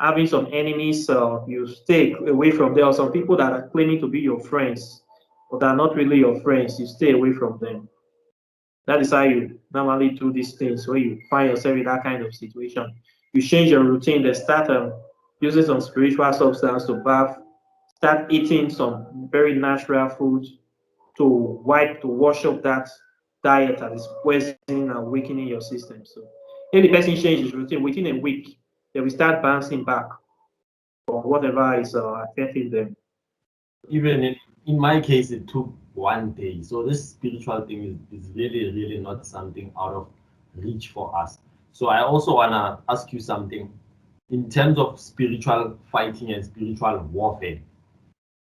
having some enemies, you stay away from them. Or some people that are claiming to be your friends, but are not really your friends, you stay away from them. That is how you normally do these things when you find yourself in that kind of situation. You change your routine, then start using some spiritual substance to bath, start eating some very natural foods to wash up that diet that is poisoning and weakening your system. So if the person changes routine within a week, they will start bouncing back or whatever is affecting them. Even in my case, it took 1 day. So this spiritual thing is really, really not something out of reach for us. So I also want to ask you something in terms of spiritual fighting and spiritual warfare.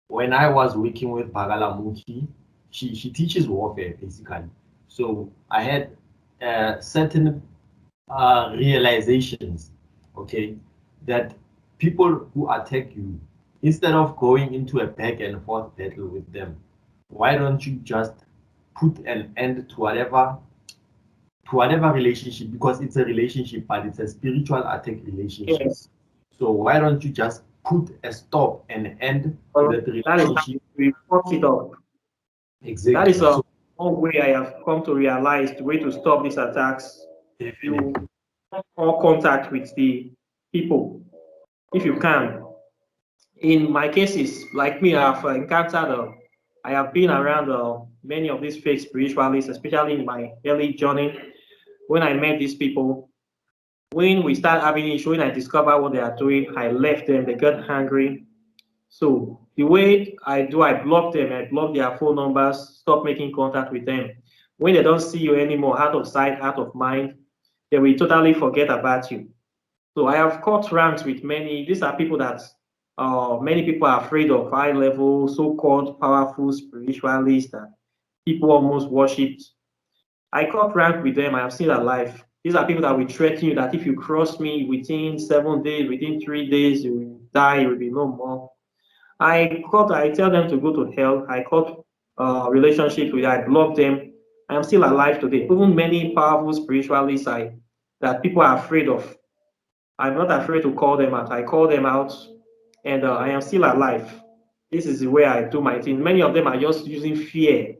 When I was working with Bagalamuki, she teaches warfare basically. So I had certain realizations, okay, that people who attack you, instead of going into a back and forth battle with them, why don't you just put an end to whatever relationship, because it's a relationship, but it's a spiritual attack relationship. Yes. So why don't you just put a stop and end to that That is how relationship? we cut it off. That Exactly. is So one way I have come to realize the way to stop these attacks. You definitely. all contact with the people if you can. In my cases, like me, I've encountered, I have been around many of these fake spiritualists, especially in my early journey. When I met these people, when we start having issues, when I discover what they are doing, I left them, they got angry. So the way I do, I block them, I block their phone numbers, stop making contact with them. When they don't see you anymore, out of sight, out of mind, they will totally forget about you. So I have cut ranks with many. These are people that many people are afraid of, high level, so-called powerful spiritualists that people almost worshipped. I cut rank with them. I am still alive. These are people that will threaten you that if you cross me within 7 days, within 3 days, you will die, you will be no more. I tell them to go to hell. I cut relationships with them. I block them. I am still alive today. Even many powerful spiritualists that people are afraid of. I'm not afraid to call them out. I call them out, and I am still alive. This is the way I do my thing. Many of them are just using fear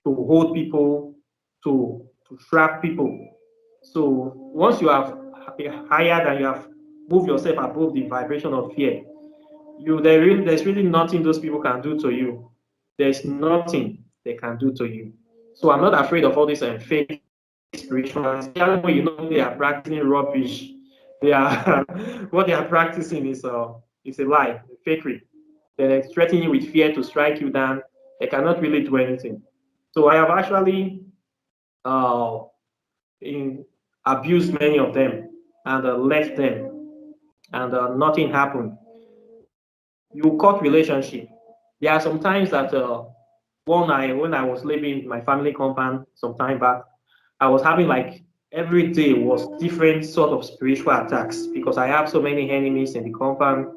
to hold people, to trap people. So once you have higher than you have moved yourself above the vibration of fear, there's really nothing those people can do to you. There's nothing they can do to you. So I'm not afraid of all this fake spirituality. When you know they are practicing rubbish, they are what they are practicing is a lie, a fakery. They're threatening you with fear to strike you down. They cannot really do anything. So I have actually uh, abused many of them and left them, and nothing happened. You cut relationship. There are some times that when I was living in my family compound some time back, I was having like every day was different sort of spiritual attacks because I have so many enemies in the compound.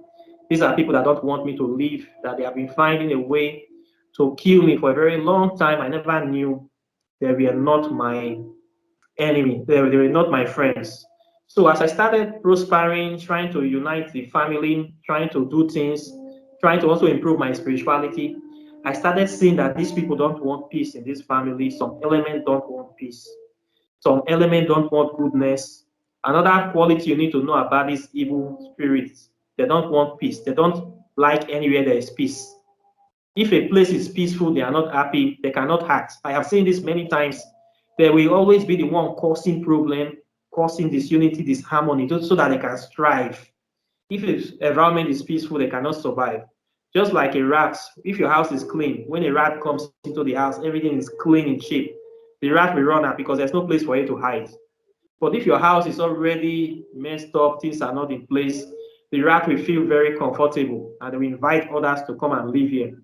These are people that don't want me to live, that they have been finding a way to kill me for a very long time. I never knew they were not my enemy. They were not my friends. So as I started prospering, trying to unite the family, trying to do things, trying to also improve my spirituality, I started seeing that these people don't want peace in this family. Some elements don't want peace. Some elements don't want goodness. Another quality you need to know about these evil spirits, they don't want peace. They don't like anywhere there is peace. If a place is peaceful, they are not happy, they cannot act. I have seen this many times. They will always be the one causing problem, causing disunity, disharmony, so that they can strive. If the environment is peaceful, they cannot survive. Just like a rat, if your house is clean, when a rat comes into the house, everything is clean and cheap. The rat will run out because there's no place for it to hide. But if your house is already messed up, things are not in place, the rat will feel very comfortable and they will invite others to come and live here.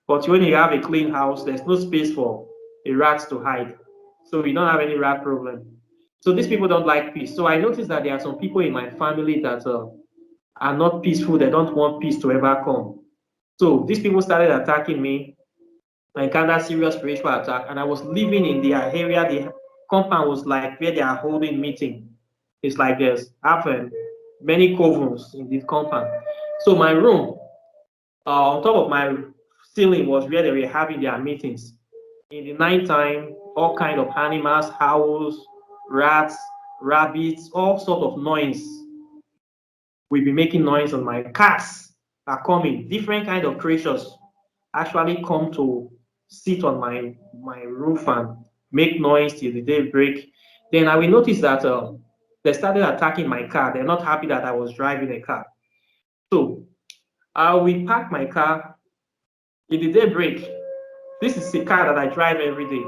But when you have a clean house, there's no space for a rat to hide. So we don't have any rat problem. So these people don't like peace. So I noticed that there are some people in my family that are not peaceful. They don't want peace to ever come. So these people started attacking me. I encountered serious spiritual attack, and I was living in their area. The compound was like where they are holding meeting. It's like there's often many covens in this compound. So my room, on top of my ceiling was where they were having their meetings. In the night time, all kind of animals, owls, rats, rabbits, all sort of noise. Will be making noise on my cats are coming. Different kind of creatures actually come to sit on my roof and make noise till the day break. Then I will notice that they started attacking my car. They're not happy that I was driving a car. So I will park my car in the day break. This is a car that I drive every day.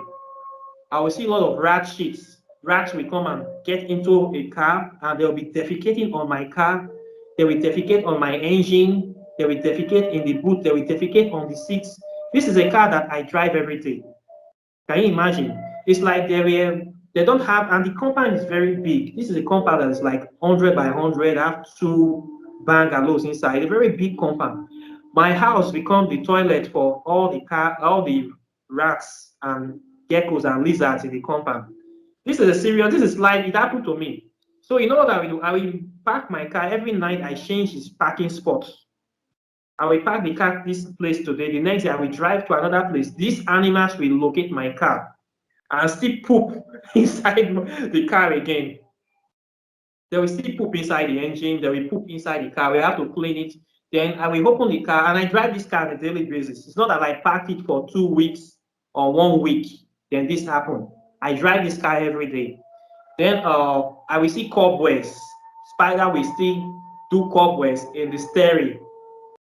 I will see a lot of rat shits. Rats will come and get into a car and they'll be defecating on my car. They will defecate on my engine. They will defecate in the boot. They will defecate on the seats. This is a car that I drive every day. Can you imagine? It's like they don't have, and the compound is very big. This is a compound that is like 100 by 100. I have two bungalows inside. A very big compound. My house become the toilet for all the rats and geckos and lizards in the compound. This is a serious. This is live. It happened to me. So you know what I will do? I will park my car every night. I change its parking spot. I will park the car this place today. The next day I will drive to another place. These animals will locate my car and still poop inside the car again. They will still poop inside the engine. They will poop inside the car. We have to clean it. Then I will open the car and I drive this car on a daily basis. It's not that I park it for 2 weeks or 1 week. Then this happen. I drive this car every day. Then I will see cobwebs. Spider will still do cobwebs in the steering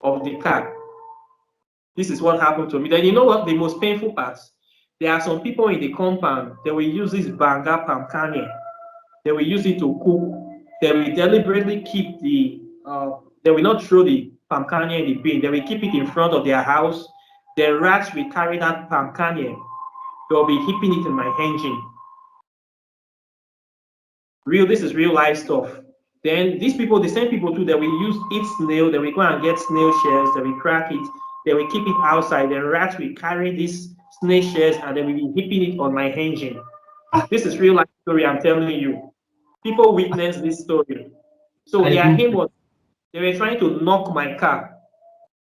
of the car. This is what happened to me. Then you know what the most painful part? There are some people in the compound, they will use this banga palm kernel. They will use it to cook. They will deliberately keep they will not throw the palm kernel in the bin. They will keep it in front of their house. The rats will carry that palm kernel they'll be heaping it in my engine. This is real life stuff. Then these people, the same people too, that we use eat snail, then we go and get snail shells, then we crack it, then we keep it outside. Then rats will carry these snail shells and then we be heaping it on my engine. This is real life story I'm telling you. People witness this story. So their aim was they were trying to knock my car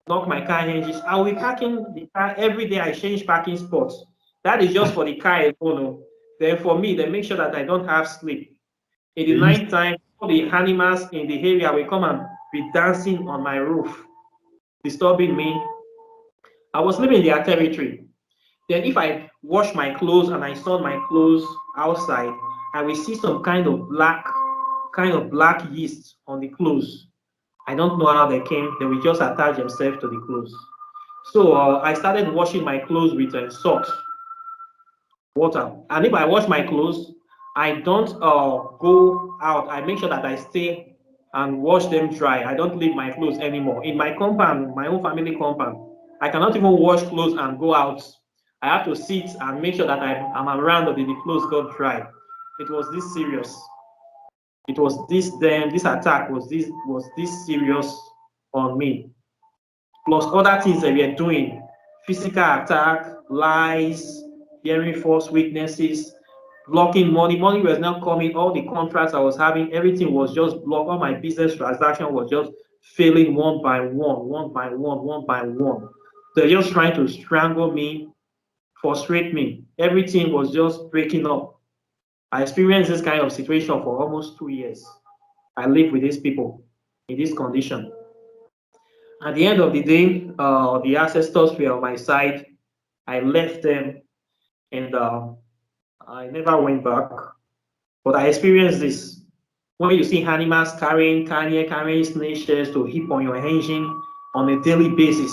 hinges. I will be parking the car every day. I change parking spots. That is just for the car alone. Then for me, they make sure that I don't have sleep. In the night time, all the animals in the area will come and be dancing on my roof, disturbing me. I was living in their territory. Then if I wash my clothes and I sun my clothes outside, I will see some kind of black yeast on the clothes. I don't know how they came. They will just attach themselves to the clothes. So I started washing my clothes with salt, water. And if I wash my clothes, I don't go out. I make sure that I stay and wash them dry. I don't leave my clothes anymore. In my compound, my own family compound, I cannot even wash clothes and go out. I have to sit and make sure that I'm around until the clothes got dry. It was this serious. It was this attack was this serious on me. Plus other things that we are doing, physical attack, lies, hearing false witnesses, blocking money. Money was not coming. All the contracts I was having, everything was just blocked. All my business transaction was just failing one by one, one by one, one by one. They're just trying to strangle me, frustrate me. Everything was just breaking up. I experienced this kind of situation for almost 2 years. I lived with these people in this condition. At the end of the day, the ancestors were on my side. I left them and I never went back. But I experienced this. When you see animals carrying snail shells to heap on your engine on a daily basis,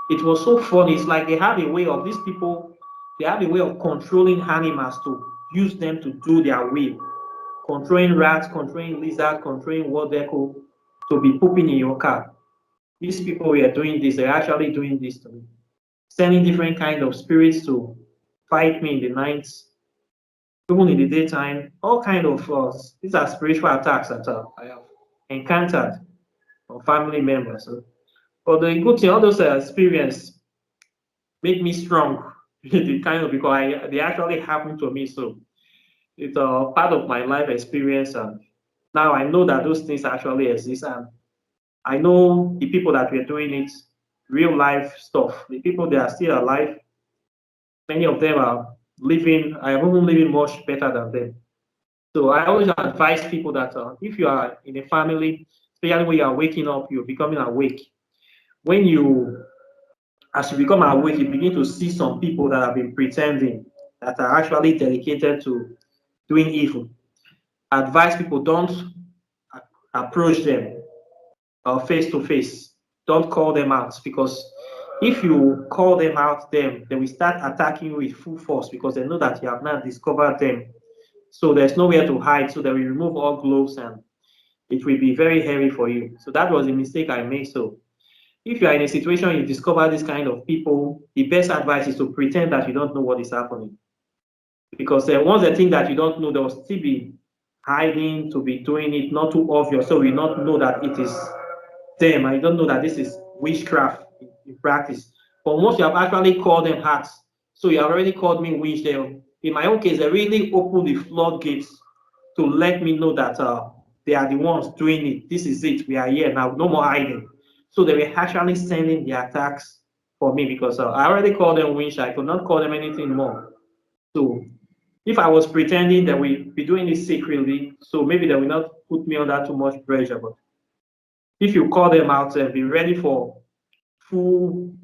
it was so funny. It's like they have a way of these people, they have a way of controlling animals to use them to do their will. Controlling rats, controlling lizards, controlling wild gecko to be pooping in your car. These people were doing this, they're actually doing this to me. Sending different kind of spirits to fight me in the night, even in the daytime, all kind of these are spiritual attacks that I have encountered from family members. So, but the good thing, all those experience make me strong. The kind of because they actually happened to me. So it's part of my life experience, and now I know that those things actually exist, and I know the people that were doing it, real life stuff. The people that are still alive, many of them are living. I am even living much better than them. So I always advise people that if you are in a family, especially when you are waking up, you're becoming awake. When you, as you become awake, you begin to see some people that have been pretending that are actually dedicated to doing evil. Advise people don't approach them face to face. Don't call them out because if you call them out, they will start attacking you with full force because they know that you have not discovered them. So there's nowhere to hide. So they will remove all gloves and it will be very heavy for you. So that was a mistake I made. So if you are in a situation you discover this kind of people, the best advice is to pretend that you don't know what is happening. Because once they think that you don't know, they'll still be hiding to be doing it, not too obvious. So we not know that it is them. I don't know that this is witchcraft in practice. But once you have actually called them hearts, so you have already called me witch, then in my own case, they really open the floodgates to let me know that they are the ones doing it. This is it. We are here now. No more hiding. So they were actually sending the attacks for me because I already called them witch. I could not call them anything more. So if I was pretending that we be doing this secretly, so maybe they will not put me under too much pressure. But if you call them out and be ready for full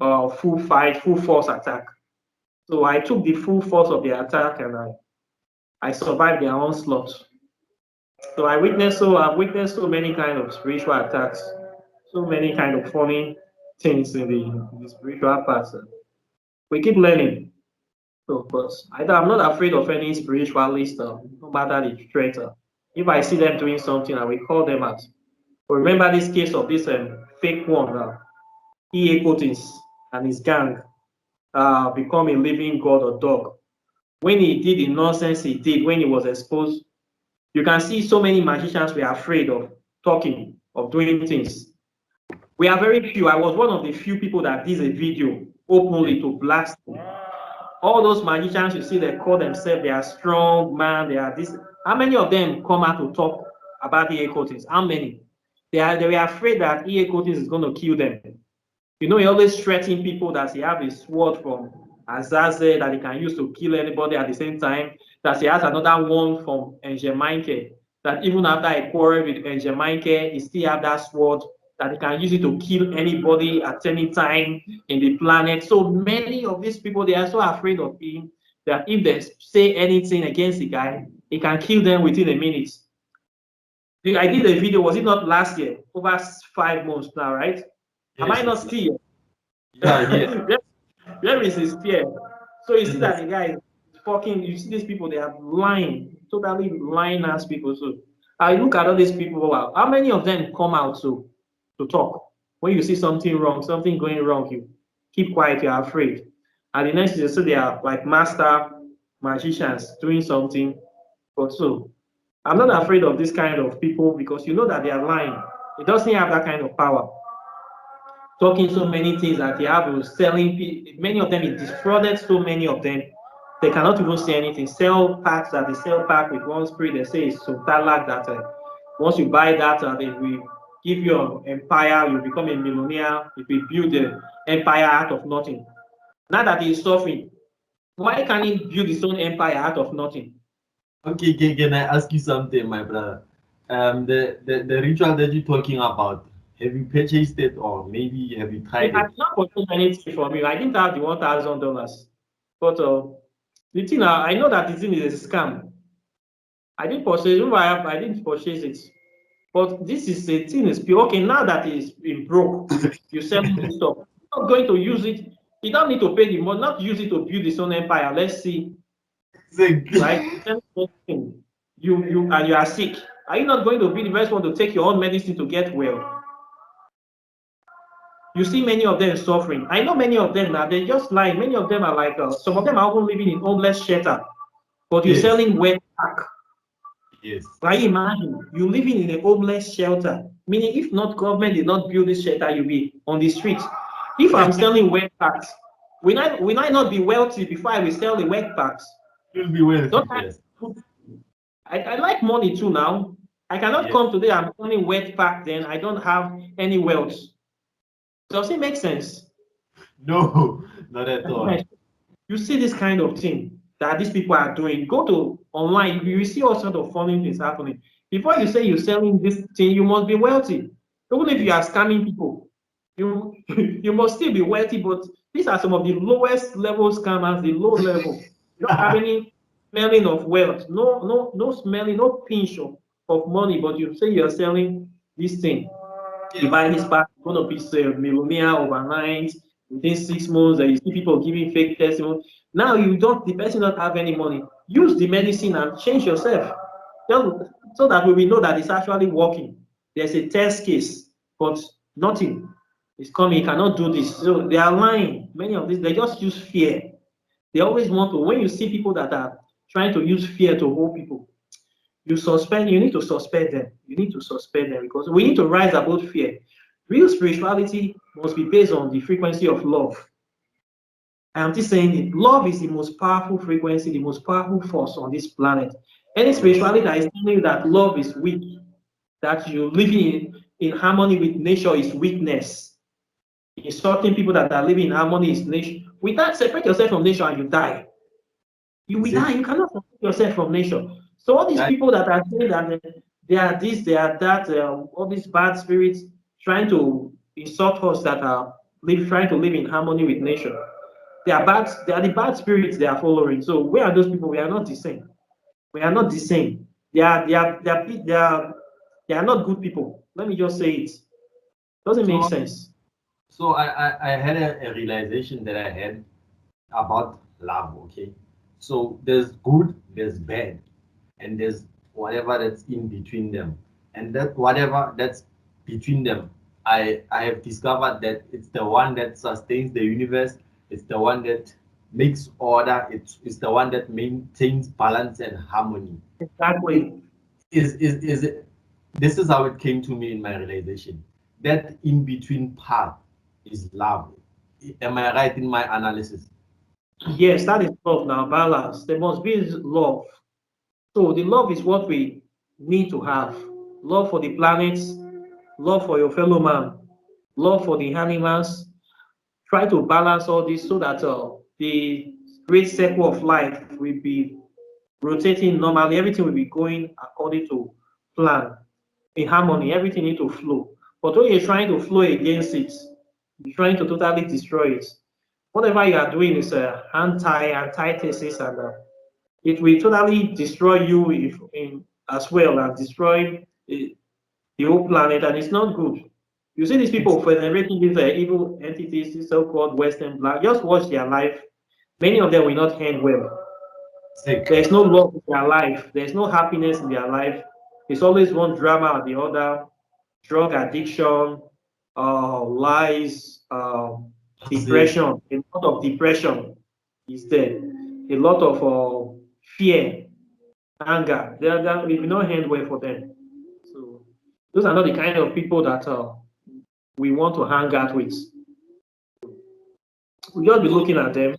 fight, full force attack. So I took the full force of the attack and I survived their onslaught. So I've witnessed so many kind of spiritual attacks, so many kind of funny things in the spiritual part. We keep learning. So, but I'm not afraid of any spiritualist, no matter the threat. If I see them doing something, I will call them out. But remember this case of this fake one, E.A. Potins and his gang become a living god or dog. when he did the nonsense he did, when he was exposed, you can see so many magicians were afraid of talking, of doing things. We are very few. I was one of the few people that did a video openly to blast him. All those magicians you see, they call themselves, they are strong man, they are this. How many of them come out to talk about EA coatings? How many? They were afraid that EA coatings is going to kill them. You know, he always threatening people that he have a sword from Azazel that he can use to kill anybody at the same time, that he has another one from Enjemaike, that even after I quarrel with Enjemaike, he still have that sword that he can use it to kill anybody at any time in the planet. So many of these people, they are so afraid of him that if they say anything against the guy, he can kill them within a minute. I did a video, was it not last year? Over 5 months now, right? Am I not still? Yeah. Where is his fear? So you see that the guy is fucking, you see these people, they are lying, totally lying ass people. So I look at all these people, how many of them come out to talk? When you see something wrong, something going wrong, you keep quiet, you're afraid. And the next is you see they are like master magicians doing something. But so I'm not afraid of this kind of people because you know that they are lying. It doesn't have that kind of power. Talking so many things that they have, selling, many of them, it defrauded so many of them. They cannot even say anything. Sell packs that they sell pack with one spirit, they say it's so talak that once you buy that, they will give you an empire, you become a millionaire, if you build an empire out of nothing. Now that he's suffering, why can't he build his own empire out of nothing? Okay, can I ask you something, my brother? The ritual that you're talking about, have you purchased it or maybe have you I tried did it? not purchase anything from you. I didn't have the $1,000. But the thing, I know that the thing is a scam. I didn't purchase, even I didn't purchase it. But this is a thing is pure. Okay, now that it's been broke, you sell this stuff. You're not going to use it. You don't need to pay the money, not use it to build his own empire. Let's see, right? You and you are sick. Are you not going to be the first one to take your own medicine to get well? You see many of them suffering. I know many of them now, they're just lying. Many of them are like, some of them are even living in homeless shelter, but you're Yes, selling wet pack. yes. Can you imagine? You living in a homeless shelter, meaning if not government did not build this shelter, you'll be on the street. If I'm selling wet packs, will I not be wealthy before I will sell the wet packs? You'll be wealthy Don't I, first. I like money too now. I cannot Yes. come today, I'm selling wet pack, then I don't have any wealth. Does it make sense? No, not at all. You see this kind of thing that these people are doing. Go to online, you will see all sorts of funny things happening. Before you say you're selling this thing, you must be wealthy. Even if you Yes. are scamming people, you you must still be wealthy. But these are some of the lowest level scammers, the low level. You don't have any smelling of wealth, no smelling, no pinch of money, but you say you're selling this thing. You Yes. buy this pack, you're going to be a millionaire overnight. Within 6 months, and you see people giving fake testimony. Now the person don't have any money. Use the medicine and change yourself. So that we will know that it's actually working. There's a test case, but nothing is coming. You cannot do this. So they are lying. Many of these, they just use fear. They always want to, when you see people that are trying to use fear to hold people, you need to suspend them. You need to suspend them because we need to rise above fear. Real spirituality must be based on the frequency of love. I'm just saying it. Love is the most powerful frequency, the most powerful force on this planet. Any Yes. spirituality that is telling you that love is weak, that you're living in harmony with nature is weakness. Insulting people that are living in harmony is nature. Without separate yourself from nature and you die. You will die. Exactly. You cannot separate yourself from nature. So all these That, people that are saying that they are this, they are that, all these bad spirits trying to insult us that are trying to live in harmony with nature. They are bad. They are the bad spirits they are following. So where are those people? We are not the same. We are not the same. They are not good people. Let me just say it. Doesn't make so sense. so I had a realization that I had about love, okay? So there's good, there's bad, and there's whatever that's in between them. And that whatever that's between them, I have discovered that it's the one that sustains the universe, it's the one that makes order. It's the one that maintains balance and harmony. Exactly. Is it, this is how it came to me in my realization. That in between part is love. Am I right in my analysis? Yes, that is love now, balance. There must be love. So the love is what we need to have. Love for the planets, love for your fellow man, love for the animals. Try to balance all this so that the great circle of life will be rotating normally. Everything will be going according to plan, in harmony. Everything need to flow. But when you're trying to flow against it, you're trying to totally destroy it. Whatever you are doing is antithesis, and it will totally destroy you as well, and destroy the whole planet, and it's not good. You see these It's people venerating these evil entities, these so-called Western black. Just watch their life. Many of them will not end well. sick. There's no love in their life. There's no happiness in their life. It's always one drama or the other. Drug addiction, lies, Sick. depression. A lot of depression is there. A lot of fear, anger. It will not end well for them. So those are not the kind of people that we want to hang out with. We just be So looking at them.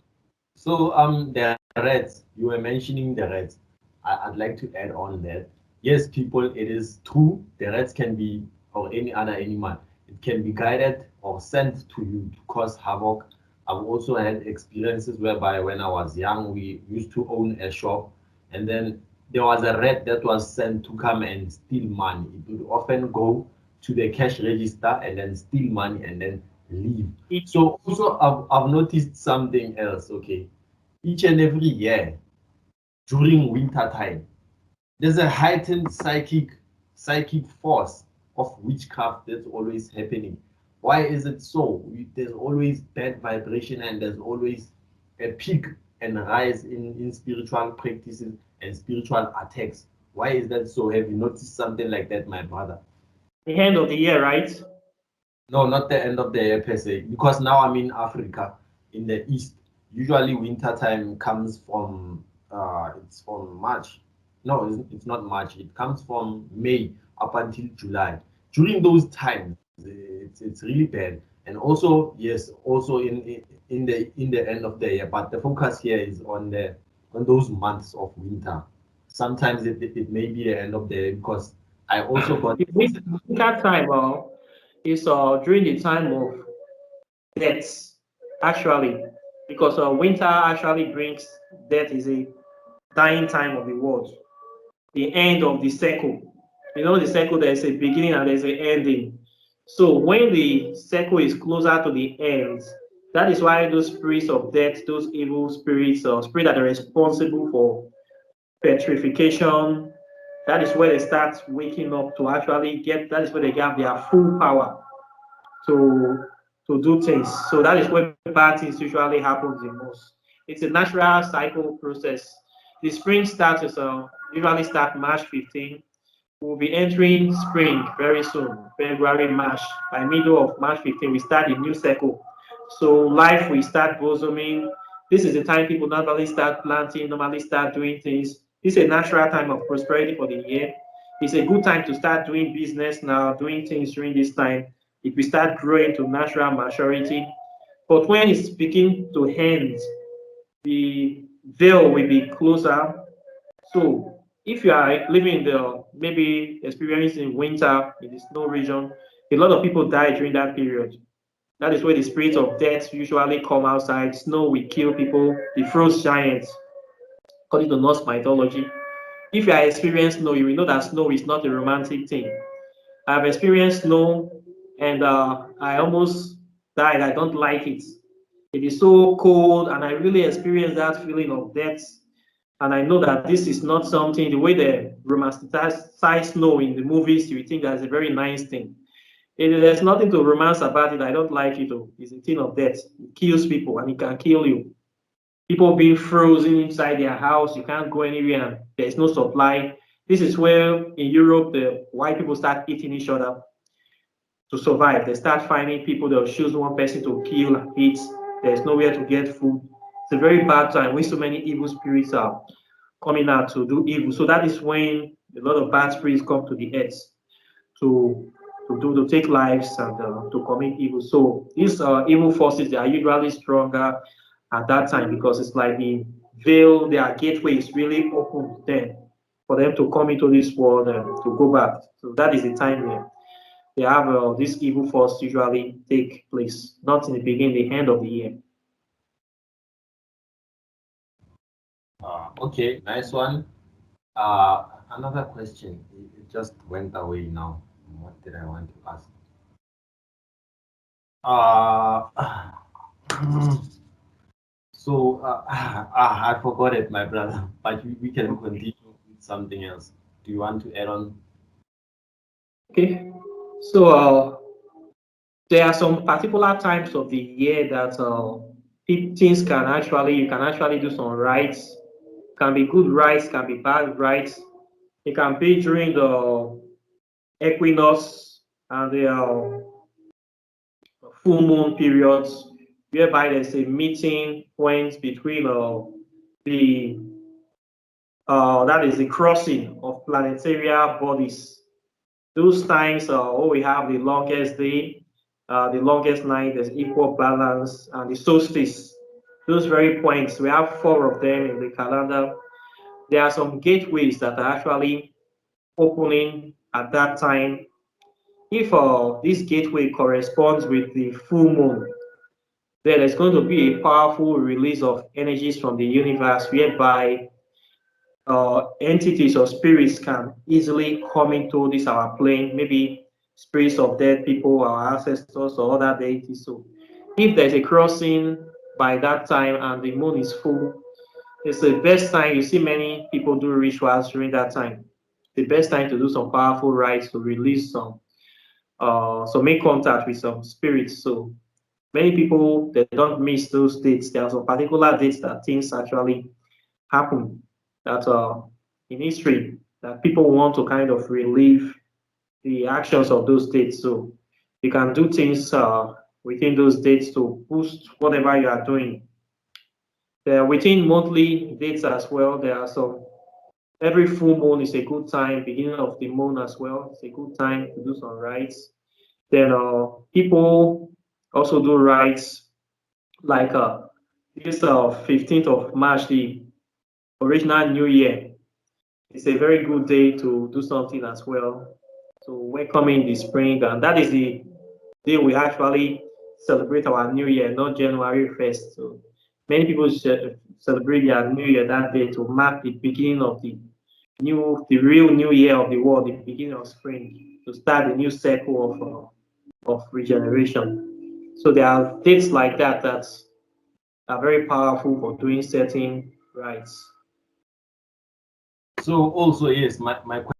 the reds, you were mentioning the reds. I'd like to add on that. Yes, people, it is true. The reds can be, or any other animal, it can be guided or sent to you to cause havoc. I've also had experiences whereby when I was young, we used to own a shop, and then there was a rat that was sent to come and steal money. It would often go to the cash register and then steal money and then leave. It, So also I've noticed something else. Okay, each and every year during winter time, there's a heightened psychic force of witchcraft that's always happening. Why is it so? There's always bad vibration and there's always a peak and rise in spiritual practices and spiritual attacks. Why is that so? Have you noticed something like that, my brother? the end of the year, right? No, not the end of the year per se, because now I'm in Africa, in the east. Usually winter time comes from it's from March. No, it's not March. It comes from May up until July. During those times, it's really bad. And also, yes, also in the end of the year. But the focus here is on those months of winter. Sometimes it may be the end of the year because I also got. The winter time is during the time of death, actually, because winter actually brings death is a dying time of the world, the end of the circle. You know, the circle, there's a beginning and there's an ending. So when the circle is closer to the end, that is why those spirits of death, those evil spirits or spirits that are responsible for petrification, that is where they start waking up to actually get, that is where they get their full power to do things. So that is where bad things usually happens the most. It's a natural cycle process. The spring starts usually start March 15. We'll be entering spring very soon, February, March. By middle of March 15, we start a new cycle. So life will start blossoming. This is the time people normally start planting, normally start doing things. This is a natural time of prosperity for the year. It's a good time to start doing business now, doing things during this time. If we start growing to natural maturity. But when it's beginning to end, the veil will be closer. So if you are living in the maybe experiencing winter in the snow region, a lot of people die during that period. That is where the spirits of death usually come outside. Snow will kill people, the frost giants, according to Norse mythology. If you are experiencing snow, you will know that snow is not a romantic thing. I've experienced snow and I almost died. I don't like it. It is so cold, and I really experienced that feeling of death. And I know that this is not something, the way they romanticize snow in the movies, you think that's a very nice thing. There's nothing to romance about it. I don't like it. Though. It's a thing of death. It kills people and it can kill you. People being frozen inside their house, you can't go anywhere, and there's no supply. This is where in Europe the white people start eating each other to survive. They start finding people, they'll choose one person to kill and eat. There's nowhere to get food. It's a very bad time when so many evil spirits are coming out to do evil. So that is when a lot of bad spirits come to the earth to take lives and to commit evil. So these evil forces, they are usually stronger at that time because it's like the veil, their gateway is really open then for them to come into this world and to go back. So that is the time where they have this evil force usually take place, not in the beginning, the end of the year. Okay, nice one. Another question. It just went away now. What did I want to ask? So I forgot it, my brother. But we can continue with something else. Do you want to add on? Okay, so there are some particular times of the year that things can actually, you can actually do some rites. Can be good rites, can be bad rites. It can be during the equinox and the full moon periods, whereby there's a meeting point between the that is the crossing of planetary bodies. Those times, we have the longest day, the longest night, there's equal balance, and the solstice. Those very points, we have 4 of them in the calendar. There are some gateways that are actually opening at that time. If this gateway corresponds with the full moon, then there's going to be a powerful release of energies from the universe whereby entities or spirits can easily come into this our plane, maybe spirits of dead people, our ancestors, or other deities. So if there's a crossing by that time and the moon is full, it's the best time. You see many people do rituals during that time. The best time to do some powerful rites to release some, so make contact with some spirits. So many people, they don't miss those dates. There are some particular dates that things actually happen that in history that people want to kind of relive the actions of those dates. So you can do things within those dates to boost whatever you are doing. Within monthly dates as well, there are some. Every full moon is a good time. Beginning of the moon as well, it's a good time to do some rites. Then people also do rites like this 15th of March, the original New Year. It's a very good day to do something as well. So welcoming the spring, and that is the day we actually celebrate our New Year, not January 1st. So many people celebrate their New Year that day to mark the beginning of the real New Year of the world, the beginning of spring, to start a new cycle of regeneration. So there are dates like that that are very powerful for doing certain rites. So also, yes, my